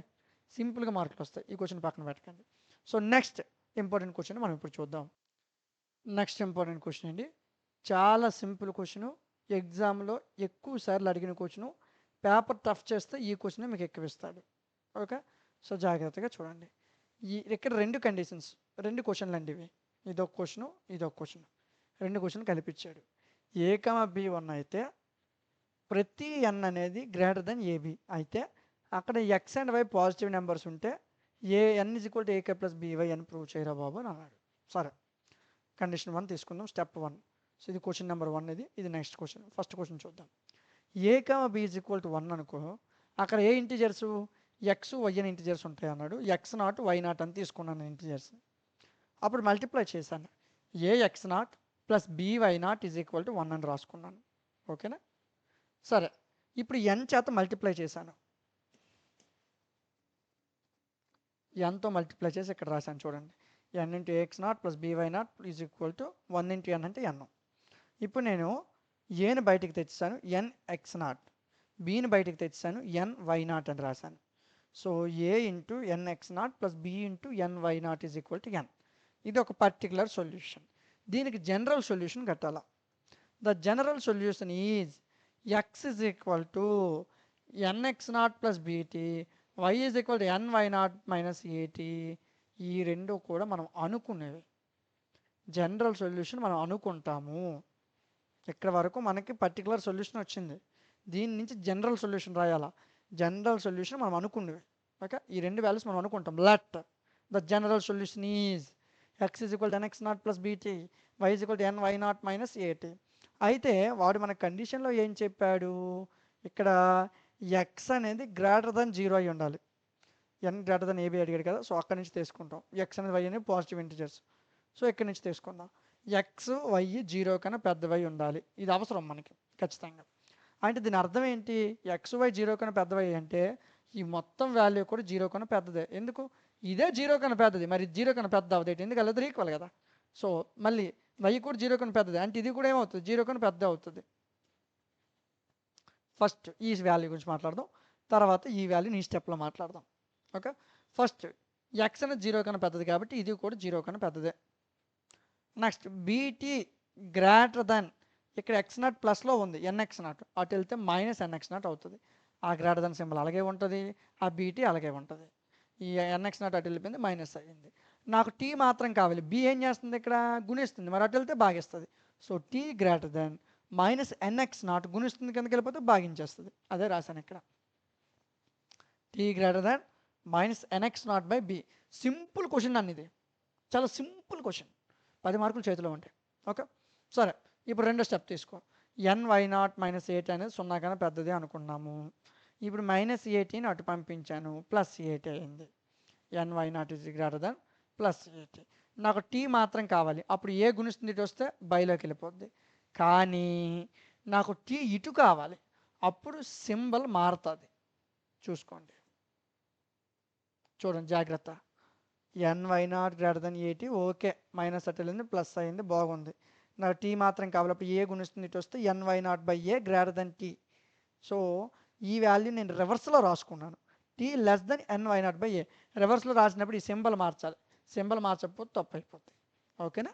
S1: సింపుల్గా మార్కులు వస్తాయి. ఈ క్వశ్చన్ పక్కన పెట్టకండి. సో నెక్స్ట్ ఇంపార్టెంట్ క్వశ్చన్ మనం ఇప్పుడు చూద్దాం. నెక్స్ట్ ఇంపార్టెంట్ క్వశ్చన్ అండి. చాలా సింపుల్ క్వశ్చను. ఎగ్జామ్లో ఎక్కువ సార్లు అడిగిన క్వశ్చను. పేపర్ టఫ్ చేస్తే ఈ క్వశ్చన్ మీకు ఎక్కువ ఇస్తాడు. ఓకే? సో జాగ్రత్తగా చూడండి. ఇక్కడ 2 కండిషన్స్, 2 క్వశ్చన్లు అండి ఇవి. ఇదొక క్వశ్చను, ఇదొక క్వశ్చన్. 2 క్వశ్చన్ కలిపిచ్చాడు. a,b1 అయితే ప్రతి n అనేది గ్రేటర్ దెన్ ab అయితే అక్కడ x and y positive numbers ఉంటే n = ak + by అని ప్రూవ్ చేయరా బాబు అని అన్నాడు. సరే, కండిషన్ 1 తీసుకుందాం. స్టెప్ 1. సో ఇది క్వశ్చన్ నెంబర్ 1. ఇది నెక్స్ట్ క్వశ్చన్. ఫస్ట్ క్వశ్చన్ చూద్దాం. a,b = 1 అనుకో. అక్కడ ఏ ఇంటిజర్స్ x, y అని ఇంటిజర్స్ ఉంటాయి అన్నాడు. x0, y0 అని తీసుకున్నాను ఇంటిజర్స్. అప్పుడు మల్టిప్లై చేశాను. ax0 + by0 = 1 అని రాసుకున్నాను. ఓకేనా? సరే, ఇప్పుడు n చేత మల్టిప్లై చేశాను. nతో మల్టిప్లై చేసి ఇక్కడ రాశాను చూడండి. n × ax0 + by0 = 1 × n అంటే n. ఇప్పుడు నేను ఏని బయటికి తెచ్చాను, nx0. బీని బయటికి తెచ్చాను, ny0 అని రాశాను. So a × nx0 + b × ny0 = n. ఇది ఒక పర్టికులర్ సొల్యూషన్. దీనికి జనరల్ సొల్యూషన్ కట్టాల. The general solution is x = nx0 + bt, y = ny0 - at. ఈ 2 కూడా మనం అనుకునేవి. జనరల్ సొల్యూషన్ మనం అనుకుంటాము. ఇక్కడ వరకు మనకి పర్టికులర్ సొల్యూషన్ వచ్చింది. దీని నుంచి జనరల్ సొల్యూషన్ రాయాలా. జనరల్ సొల్యూషన్ మనం అనుకునేవి. ఓకే? ఈ 2 వాల్యూస్ మనం అనుకుంటాం. Let the general solution is x = nx0 + bt, y = ny0 - at. అయితే వాడు మన కండిషన్లో ఏం చెప్పాడు? ఇక్కడ x అనేది గ్రేటర్ దెన్ 0 అయి ఉండాలి. n గ్రేటర్ దెన్ ab అడిగాడు కదా. సో అక్కడి నుంచి తీసుకుంటాం. x అనేది y అనేది పాజిటివ్ ఇంటిజర్స్. సో ఇక్కడి నుంచి తీసుకుందాం. x, y 0 కన్నా పెద్దవై ఉండాలి. ఇది అవసరం మనకి ఖచ్చితంగా. అంటే దీని అర్థం ఏంటి? x, y 0 కన్నా పెద్దవై అంటే ఈ మొత్తం వాల్యూ కూడా 0 కన్నా పెద్దదే. ఎందుకు? ఇదే 0 కన్నా పెద్దది. మరి 0 కన్నా పెద్ద అవుతుంది. ఎందుకు? వాళ్ళిద్దరు ఈక్వల్ కదా. సో మళ్ళీ y కూడా 0 కన్నా పెద్దది. అంటే ఇది కూడా ఏమవుతుంది? 0 కన్నా పెద్ద అవుతుంది. ఫస్ట్ ఈ వాల్యూ గురించి మాట్లాడదాం. తర్వాత ఈ వాల్యూని ఈ స్టెప్లో మాట్లాడదాం. ఓకే? ఫస్ట్ x అనేది 0 కన్నా పెద్దది కాబట్టి ఇది కూడా 0 కన్నా పెద్దదే. నెక్స్ట్ బీటీ గ్రేటర్ దెన్, ఇక్కడ x0 ప్లస్లో ఉంది, nx0 అటు వెళ్తే -nx0 అవుతుంది. ఆ గ్రేటర్ దెన్ సింబల్ అలాగే ఉంటుంది, ఆ బీటీ అలాగే ఉంటుంది. ఈ nx0 అటు వెళ్ళిపోయింది, మైనస్ అయ్యింది. నాకు టీ మాత్రం కావాలి. బి ఏం చేస్తుంది? ఇక్కడ గుణిస్తుంది. మరి అటు వెళ్తే భాగిస్తుంది. So T greater than -nx0 గుణిస్తుంది, కిందకి వెళ్ళిపోతే భాగించేస్తుంది. అదే రాశాను ఇక్కడ. T greater than -nx0/b. Simple question అన్న ఇది. చాలా సింపుల్ క్వశ్చన్. 10 మార్కులు చేతిలో ఉంటాయి. ఓకే? సరే, ఇప్పుడు రెండో స్టెప్ తీసుకో. ny0 - at అనేది 0 కన్నా పెద్దది అనుకున్నాము. ఇప్పుడు -80ని అటు పంపించాను, +80 అయింది. ny0 is greater than +80. నాకు టీ మాత్రం కావాలి. అప్పుడు ఏ గుణిస్తుంది ఇటు వస్తే బైలోకి వెళ్ళిపోద్ది. కానీ నాకు టీ ఇటు కావాలి. అప్పుడు సింబల్ మారుతుంది. చూసుకోండి, చూడండి జాగ్రత్త. ny0 > 80. ఓకే, మైనస్ అటు వెళ్ళింది, ప్లస్ అయింది, బాగుంది. నాకు టీ మాత్రం కావాలి. అప్పుడు ఏ గుణిస్తుంది ఇటు వస్తే ny0/a greater than T. So ఈ వాల్యూ నేను రివర్స్లో రాసుకున్నాను. T less than ny0/a. రివర్స్లో రాసినప్పుడు ఈ సింబల్ మార్చాలి. సింబల్ మార్చకపోతే తప్పు అయిపోతుంది. ఓకేనా?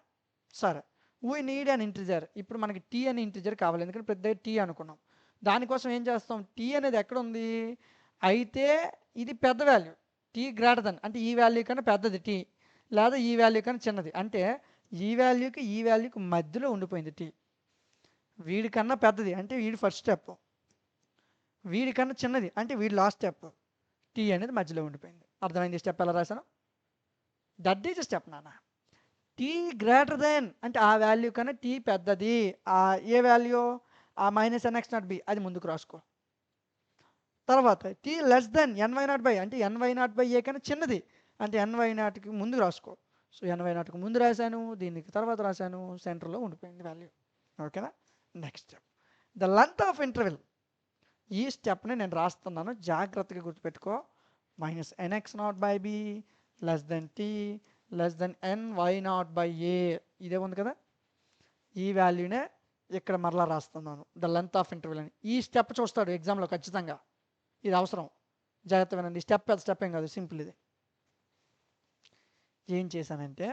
S1: సరే, వీ నీడ్ అన్ ఇంటిజర్. ఇప్పుడు మనకి టీ అనే ఇంటిజర్ కావాలి. ఎందుకంటే పెద్ద టీ అనుకున్నాం. దానికోసం ఏం చేస్తాం, టీ అనేది ఎక్కడ ఉంది, అయితే ఇది పెద్ద వాల్యూ, టీ గ్రేటర్ దెన్ అంటే ఈ వాల్యూ కన్నా పెద్దది టీ, లేదా ఈ వాల్యూ కన్నా చిన్నది, అంటే ఈ వాల్యూకి మధ్యలో ఉండిపోయింది టీ. వీడికన్నా పెద్దది అంటే వీడి ఫస్ట్ స్టెప్, వీడికన్నా చిన్నది అంటే వీడి లాస్ట్ స్టెప్, టీ అనేది మధ్యలో ఉండిపోయింది. అర్థమైంది స్టెప్ ఎలా రాశాను? దట్ ఈజ్ స్టెప్ నాన్న. టీ గ్రేటర్ దెన్ అంటే ఆ వాల్యూ కన్నా టీ పెద్దది, ఆ ఏ వాల్యూ, ఆ మైనస్ ఎన్ఎక్స్ నాట్ బి అది ముందుకు రాసుకో. తర్వాత T less than NY not by అంటే ఎన్వై నాట్ బై ఏ కన్నా చిన్నది, అంటే ఎన్వై నాట్కి ముందు రాసుకో. సో ఎన్వై నాట్కి ముందు రాశాను, దీనికి తర్వాత రాశాను, సెంటర్లో ఉండిపోయింది వాల్యూ. ఓకేనా? Next step the length of interval. ఈ స్టెప్ని నేను రాస్తున్నాను, జాగ్రత్తగా గుర్తుపెట్టుకో. Minus NX not by B less than T less than NY not by A, ఇదే ఉంది కదా, ఈ వాల్యూనే ఇక్కడ మరలా రాస్తున్నాను, ద లెంత్ ఆఫ్ ఇంటర్వెల్ అని. ఈ స్టెప్ చూస్తాడు ఎగ్జామ్లో ఖచ్చితంగా, ఇది అవసరం, జాగ్రత్త వినండి. స్టెప్ పెద్ద స్టెప్ ఏం కాదు, సింపుల్ ఇది. ఏం చేశానంటే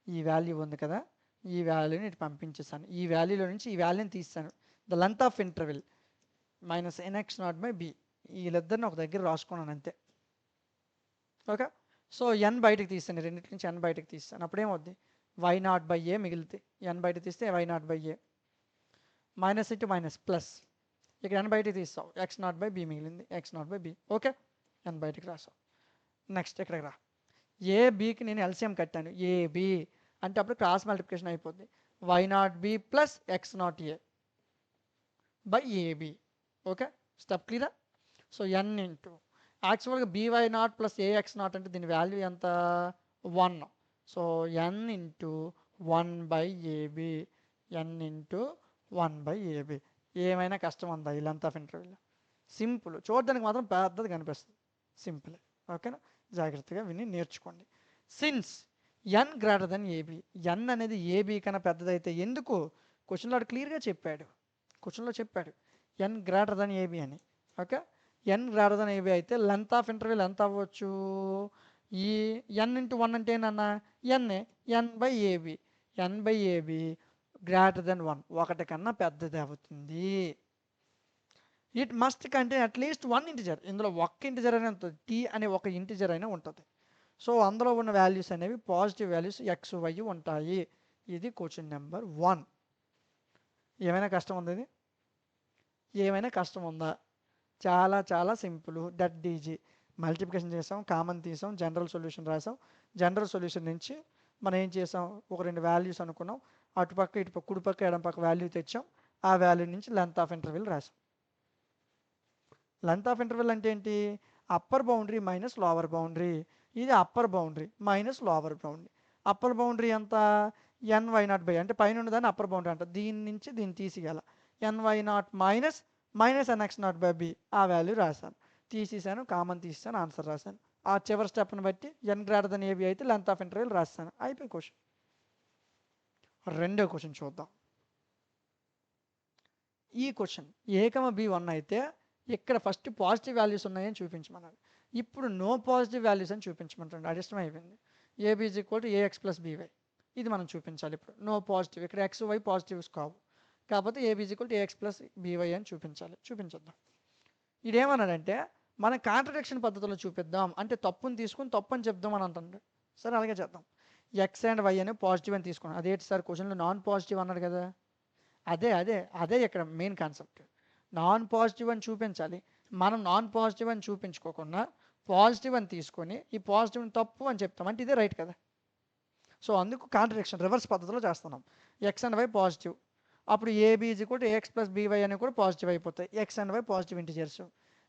S1: ఈ వాల్యూ ఉంది కదా, ఈ వాల్యూని ఇటు పంపించేసాను, ఈ వాల్యూలో నుంచి ఈ వాల్యూని తీస్తాను. The length of interval minus NX not by B, వీళ్ళిద్దరిని ఒక దగ్గర రాసుకున్నాను అంతే. ఓకే, సో ఎన్ బయటకు తీస్తాను, రెండింటి నుంచి ఎన్ బయటకు తీస్తాను, అప్పుడేమవుద్ది, వై నాట్ బై ఏ మిగిలితే, ఎన్ బయట తీస్తే Y naught by A, minus into minus plus, ఇక్కడ ఎన్ బయటకు తీస్తావు, ఎక్స్ నాట్ బై బి మిగిలింది, X naught by B. Okay, N బయటకు రాసావు. నెక్స్ట్ ఇక్కడికి రా, ఏబికి నేను ఎల్సిఎం కట్టాను, ఏబి అంటే అప్పుడు క్రాస్ మల్టిప్లికేషన్ అయిపోద్ది, Y naught B plus X naught A by A B. Okay, step క్లియరా? సో ఎన్ ఇంటూ యాక్చువల్గా B Y naught plus A X naught అంటే దీని వాల్యూ ఎంత, 1. So N into 1/AB, N into 1/AB. ఏమైనా కష్టం ఉందా ఈ లెంత్ ఆఫ్ ఇంటర్వెల్? సింపుల్, చూడడానికి మాత్రం పెద్దది కనిపిస్తుంది, సింపుల్. ఓకేనా? జాగ్రత్తగా విని నేర్చుకోండి. Since n greater than AB, ఎన్ అనేది ఏబి కన్నా పెద్దదైతే, ఎందుకు క్వశ్చన్లో క్లియర్గా చెప్పాడు, ఎన్ గ్రేటర్ దెన్ ఏబి అని. Okay, n greater than AB అయితే లెంత్ ఆఫ్ ఇంటర్వెల్ ఎంత అవ్వచ్చు, ఈ ఎన్ ఇంటూ 1 అంటే ఏంటన్నా ఎన్ఏ, ఎన్/ఏబి, ఎన్/ఏబి గ్రేటర్ దెన్ 1, 1 కన్నా పెద్దది అవుతుంది. It must contain at least 1 integer, ఇందులో ఒక్క ఇంటిజర్ అయినా ఉంటుంది, టీ అనే ఒక ఇంటిజర్ అయినా ఉంటుంది. సో అందులో ఉన్న వాల్యూస్ అనేవి పాజిటివ్ వాల్యూస్ ఎక్స్ వై ఉంటాయి. ఇది క్వశ్చన్ నెంబర్ 1. ఏమైనా కష్టం ఉంది? ఇది ఏమైనా కష్టం ఉందా? చాలా చాలా సింపుల్, డట్ డీజీ. మల్టిప్లికేషన్ చేసాం, కామన్ తీసాం, జనరల్ సొల్యూషన్ రాసాం. జనరల్ సొల్యూషన్ నుంచి మనం ఏం చేసాం, ఒక 2 వాల్యూస్ అనుకున్నాం, అటుపక్క ఇటుపక్క కుడిపక్క ఎడమపక్క వాల్యూ తెచ్చాం, ఆ వాల్యూ నుంచి లెంత్ ఆఫ్ ఇంటర్వెల్ రాసాం. లెంత్ ఆఫ్ ఇంటర్వెల్ అంటే ఏంటి, upper boundary minus lower boundary. ఇది upper boundary minus lower boundary. Upper boundary ఎంత, ఎన్వై నాట్ బై అంటే పైన ఉన్నదాన్ని అప్పర్ బౌండరీ అంట, దీని నుంచి దీన్ని తీసేయాల, N Y naught minus NX not by B, ఆ వాల్యూ రాశాను, తీసేసాను, కామన్ తీసేసాను, ఆన్సర్ రాశాను. ఆ చివరి స్టెప్ని బట్టి ఎన్ గ్రేటర్ దెన్ ఏబి అయితే లెంత్ ఆఫ్ ఇంటర్వెల్ రాస్తాను, అయిపోయి క్వశ్చన్. రెండో క్వశ్చన్ చూద్దాం. ఈ క్వశ్చన్ A,B1 అయితే ఇక్కడ ఫస్ట్ పాజిటివ్ వాల్యూస్ ఉన్నాయని చూపించమన్నాడు, ఇప్పుడు నో పాజిటివ్ వాల్యూస్ అని చూపించమంటాడు. అది ఇష్టం అయిపోయింది. AB = AX + BY, ఇది మనం చూపించాలి. ఇప్పుడు నో పాజిటివ్, ఇక్కడ ఎక్స్ వై పాజిటివ్స్ కావు, కాకపోతే AB = AX + BY అని చూపించాలి. చూపించొద్దాం. ఇదేమన్నాడంటే మనం కాంట్రడిక్షన్ పద్ధతిలో చూపిద్దాం, అంటే తప్పుని తీసుకుని తప్పు అని చెప్దాం అని అంటాడు. సరే అలాగే చేద్దాం. ఎక్స్ అండ్ వై అని పాజిటివ్ అని తీసుకున్నాం, అదేంటి సార్ క్వశ్చన్లో నాన్ పాజిటివ్ అన్నాడు కదా, అదే ఇక్కడ మెయిన్ కాన్సెప్ట్. నాన్ పాజిటివ్ అని చూపించాలి, మనం నాన్ పాజిటివ్ అని చూపించుకోకుండా పాజిటివ్ అని తీసుకొని ఈ పాజిటివ్ని తప్పు అని చెప్తాం, అంటే ఇదే రైట్ కదా. సో అందుకు కాంట్రడిక్షన్ రివర్స్ పద్ధతిలో చేస్తున్నాం. ఎక్స్ అండ్ వై పాజిటివ్, అప్పుడు AB = AX + BY అని కూడా పాజిటివ్ అయిపోతాయి. X and Y positive integers,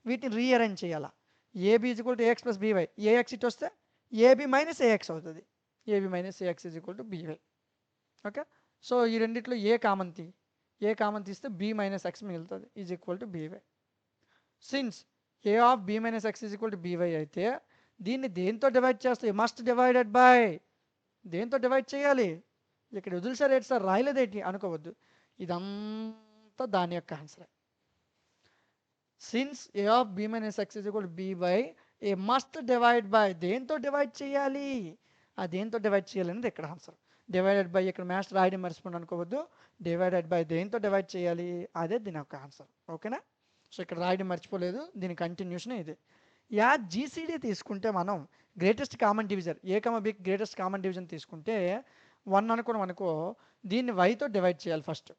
S1: వీటిని రీఅరేంజ్ చేయాలా. AB = AX + BY, AX ఇటు వస్తే AB - AX అవుతుంది, AB - AX = BY. Okay, so ఈ రెండిట్లో ఏ కామన్ తీస్తే B - X మిగులుతుంది, = BY. Since A of B - X = BY అయితే దీన్ని దేంతో డివైడ్ చేస్తే, మస్ట్ డివైడెడ్ బై, దేంతో డివైడ్ చేయాలి, ఇక్కడ వదిలిసారు ఏంటి సార్ రాయలేదేంటి అనుకోవద్దు, ఇదంతా దాని యొక్క answer. Since A of B - X = BY, a must divide by, దేంతో డివైడ్ చేయాలి, ఆ దేంతో డివైడ్ చేయాలి అనేది ఇక్కడ ఆన్సర్. డివైడెడ్ బై ఇక్కడ మ్యాథ్స్ రాయడం మర్చిపోండి అనుకోవద్దు, డివైడెడ్ బై దేంతో డివైడ్ చేయాలి, అదే దీని యొక్క ఆన్సర్. ఓకేనా? సో ఇక్కడ రాయడం మర్చిపోలేదు, దీని కంటిన్యూషన్ ఇది. జీసీడీ తీసుకుంటే మనం greatest common division A comma B greatest common division తీసుకుంటే 1 అనుకున్నాం అనుకో, దీన్ని వైతో డివైడ్ చేయాలి ఫస్ట్.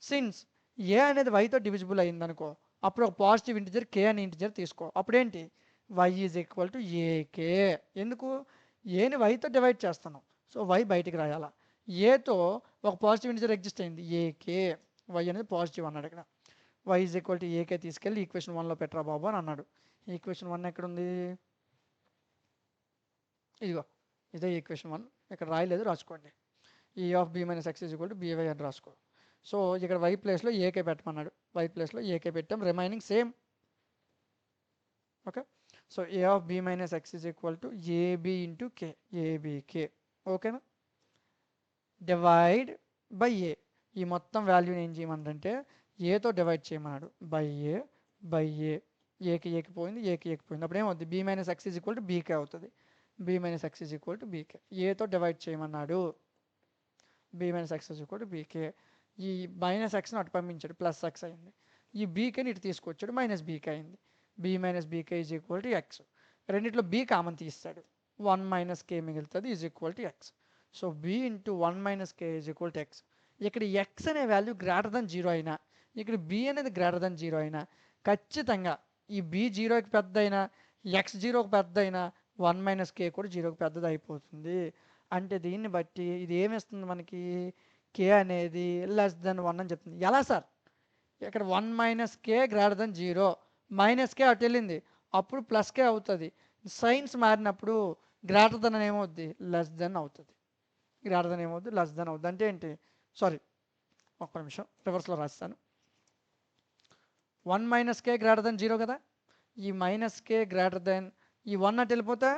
S1: సిన్స్ ఏ అనేది వైతో డివిజిబుల్ అయింది అనుకో, అప్పుడు ఒక పాజిటివ్ ఇంటిజర్ కే అనే ఇంటిజర్ తీసుకో. అప్పుడేంటి Y is equal to A K. ఎందుకు ఏని వైతో డివైడ్ చేస్తున్నాం, సో వై బయటికి రాయాలా. ఏతో ఒక పాజిటివ్ ఇంటిజర్ ఎగ్జిస్ట్ అయింది ఏకే, వై అనేది పాజిటివ్ అన్నాడు ఇక్కడ. Y is equal to A K తీసుకెళ్ళి ఈక్వేషన్ 1లో పెట్టరా బాబు అని అన్నాడు. ఈక్వేషన్ 1 ఎక్కడుంది, ఇదిగో ఇదే ఈక్వేషన్ 1. ఇక్కడ రాయలేదు, రాసుకోండి. ఈ of B minus X is equal to BY అని రాసుకో. సో ఇక్కడ వై ప్లేస్లో ఏకే పెట్టమన్నాడు, వై ప్లేస్లో ఏకే పెట్టాం, remaining same. Okay, so A of B minus X is equal to AB into K, ABK. ఓకేనా, డివైడ్ బై ఏ. ఈ మొత్తం వాల్యూని ఏం చేయమన్నాడంటే ఏతో డివైడ్ చేయమన్నాడు, బై ఏ. ఏకి ఏకి పోయింది, ఏకి ఏకి పోయింది, అప్పుడు ఏమవుతుంది B minus X is equal to B K అవుతుంది. B minus X is equal to B K. ఏతో డివైడ్ చేయమన్నాడు, B minus X is equal to B K. ఈ మైనస్ ఎక్స్ని అటు పంపించాడు, ప్లస్ ఎక్స్ అయింది. ఈ బీకేని ఇటు తీసుకొచ్చాడు, మైనస్ బీకే అయింది. B minus B K is equal to X. రెండిట్లో బీ కామన్ తీస్తాడు, 1 మైనస్ కే మిగులుతుంది, is equal to X. So B into 1 minus K is equal to X. ఇక్కడ ఎక్స్ అనే వాల్యూ గ్రేటర్ దెన్ 0 అయినా, ఇక్కడ బి అనేది greater then 0 అయినా, ఖచ్చితంగా ఈ బి 0కి పెద్ద అయినా, ఎక్స్ 0కి పెద్ద అయినా 1 మైనస్ కే కూడా 0కి పెద్దది అయిపోతుంది. అంటే దీన్ని బట్టి ఇది ఏమిస్తుంది మనకి, కే అనేది లెస్ దెన్ 1 అని చెప్తుంది. ఎలా సార్, ఇక్కడ 1 మైనస్ కే గ్రేటర్ దెన్ 0, మైనస్ కే అటు వెళ్ళింది, అప్పుడు ప్లస్ కే అవుతుంది. సైన్స్ మారినప్పుడు గ్రేటర్ దెన్ అని ఏమవుద్ది, లెస్ దెన్ అవుతుంది. గ్రేటర్ దెన్ ఏమవుద్ది, లెస్ దెన్ అవుద్ది. అంటే ఏంటి, సారీ ఒక్క నిమిషం రివర్స్లో రాస్తాను. 1 మైనస్ కే గ్రేటర్ దెన్ 0 కదా, ఈ మైనస్ కే గ్రేటర్ దెన్ ఈ 1 అటు వెళ్ళిపోతే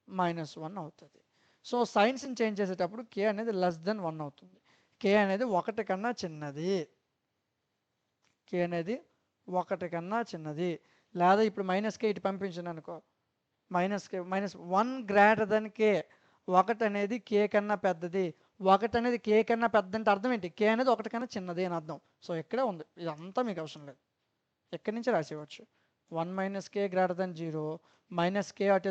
S1: -1 అవుతుంది. సో సైన్స్ని చేంజ్ చేసేటప్పుడు కే అనేది లెస్ దెన్ 1 అవుతుంది. కే అనేది 1 కన్నా చిన్నది, కే అనేది 1 కన్నా చిన్నది. లేదా ఇప్పుడు మైనస్ కే ఇటు పంపించాను అనుకో, -1 గ్రేటర్ దెన్ కే, 1 అనేది కే కన్నా పెద్దది, 1 అనేది కే కన్నా పెద్ద అంటే అర్థం ఏంటి, కే అనేది 1 కన్నా చిన్నది అని అర్థం. సో ఇక్కడే ఉంది, ఇదంతా మీకు అవసరం లేదు, ఎక్కడి నుంచి రాసేయవచ్చు. 1 మైనస్ కే గ్రేటర్ దెన్ 0, మైనస్ కే అటు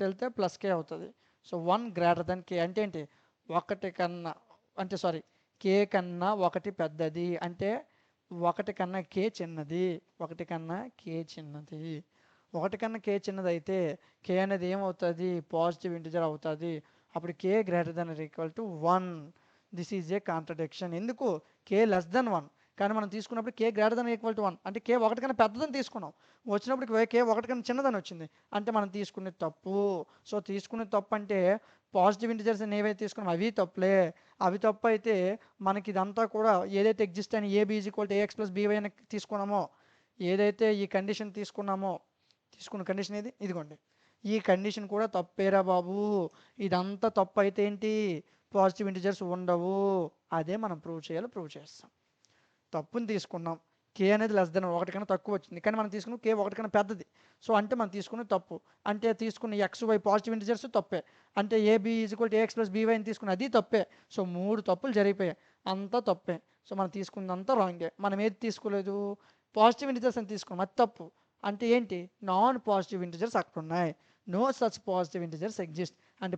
S1: వెళ్తే ప్లస్ కే అవుతుంది. సో 1 గ్రేటర్ దెన్ కే అంటే ఏంటి, 1 కన్నా అంటే సారీ కే కన్నా 1 పెద్దది, అంటే 1 కన్నా కే చిన్నది, 1 కన్నా కే చిన్నది. 1 కన్నా కే చిన్నది అయితే కే అనేది ఏమవుతుంది, పాజిటివ్ ఇంటిజర్ అవుతుంది. అప్పుడు K greater than or equal to 1. This is a contradiction. ఎందుకు, కే లెస్ దెన్ 1 కానీ మనం తీసుకున్నప్పుడు K greater than equal to 1 అంటే కే 1 కన్నా పెద్దదని తీసుకున్నాం, వచ్చినప్పుడు కే 1 కన్నా చిన్నదని వచ్చింది, అంటే మనం తీసుకునేది తప్పు. సో తీసుకునేది తప్పు అంటే పాజిటివ్ ఇంటిజర్స్ ఏవైతే తీసుకున్నాం అవి తప్పులే. అవి తప్పు అయితే మనకి ఇదంతా కూడా ఏదైతే ఎగ్జిస్ట్ అని AB is equal to AX plus BY అని తీసుకున్నామో, ఏదైతే ఈ కండిషన్ తీసుకున్న కండిషన్ ఏది, ఇదిగోండి ఈ కండిషన్ కూడా తప్పేరా బాబు. ఇదంతా తప్పు అయితే ఏంటి, పాజిటివ్ ఇంటిజర్స్ ఉండవు. అదే మనం ప్రూవ్ చేయాలి, ప్రూవ్ చేస్తాం. తప్పుని తీసుకున్నాం, కే అనేది లెస్ దెన్ 1 కన్నా తక్కువ వచ్చింది, కానీ మనం తీసుకున్న కే 1 కన్నా పెద్దది. సో అంటే మనం తీసుకున్న తప్పు, అంటే తీసుకున్న ఎక్స్ వై పాజిటివ్ ఇంటిజర్స్ తప్పే, అంటే AB is equal to AX plus BY అని తీసుకున్న అది తప్పే. సో 3 తప్పులు జరిగిపోయాయి, అంతా తప్పే. సో మనం తీసుకున్నంతా రాంగే. మనం ఏది తీసుకోలేదు, పాజిటివ్ ఇంటిజర్స్ అని తీసుకున్నాం, అది తప్పు. అంటే ఏంటి, నాన్ పాజిటివ్ ఇంటిజర్స్ అక్కడ ఉన్నాయి, no such positive integers exist. అంటే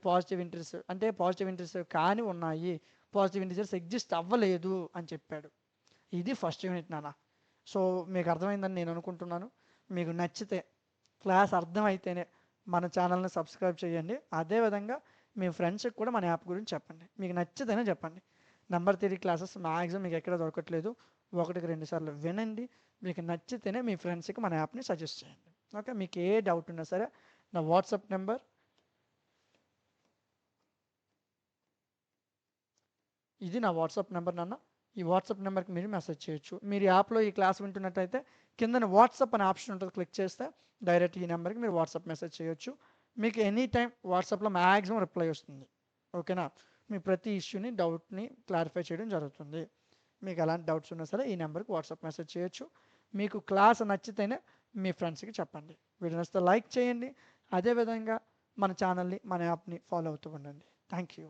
S1: పాజిటివ్ ఇంటిజర్స్ కానీ ఉన్నాయి, పాజిటివ్ ఇంటిజర్స్ ఎగ్జిస్ట్ అవ్వలేదు అని చెప్పాడు. ఇది ఫస్ట్ యూనిట్ నాన్న. సో మీకు అర్థమైందని నేను అనుకుంటున్నాను. మీకు నచ్చితే, క్లాస్ అర్థమైతేనే మన ఛానల్ని సబ్స్క్రైబ్ చేయండి. అదేవిధంగా మీ ఫ్రెండ్స్కి కూడా మన యాప్ గురించి చెప్పండి. మీకు నచ్చితేనే చెప్పండి. నెంబర్ 3 క్లాసెస్ మ్యాక్సిమం మీకు ఎక్కడ దొరకట్లేదు, 1-2 సార్లు వినండి. మీకు నచ్చితేనే మీ ఫ్రెండ్స్కి మన యాప్ని సజెస్ట్ చేయండి. ఓకే, మీకు ఏ డౌట్ ఉన్నా సరే నా వాట్సాప్ నెంబర్ ఇది, నా వాట్సాప్ నెంబర్ నాన్న. ఈ వాట్సాప్ నెంబర్కి మీరు మెసేజ్ చేయొచ్చు. మీరు యాప్లో ఈ క్లాస్ వింటున్నట్టయితే కింద వాట్సాప్ అనే ఆప్షన్ ఉంటుంది, క్లిక్ చేస్తే డైరెక్ట్ ఈ నెంబర్కి మీరు వాట్సాప్ మెసేజ్ చేయొచ్చు. మీకు ఎనీ టైం వాట్సాప్లో మ్యాక్సిమం రిప్లై వస్తుంది. ఓకేనా, మీ ప్రతి ఇష్యూని డౌట్ని క్లారిఫై చేయడం జరుగుతుంది. మీకు ఎలాంటి డౌట్స్ ఉన్నా సరే ఈ నెంబర్కి వాట్సాప్ మెసేజ్ చేయొచ్చు. మీకు క్లాస్ నచ్చితేనే మీ ఫ్రెండ్స్కి చెప్పండి. వీడియో నచ్చితే లైక్ చేయండి. అదేవిధంగా మన ఛానల్ని, మన యాప్ని ఫాలో అవుతూ ఉండండి. Thank you.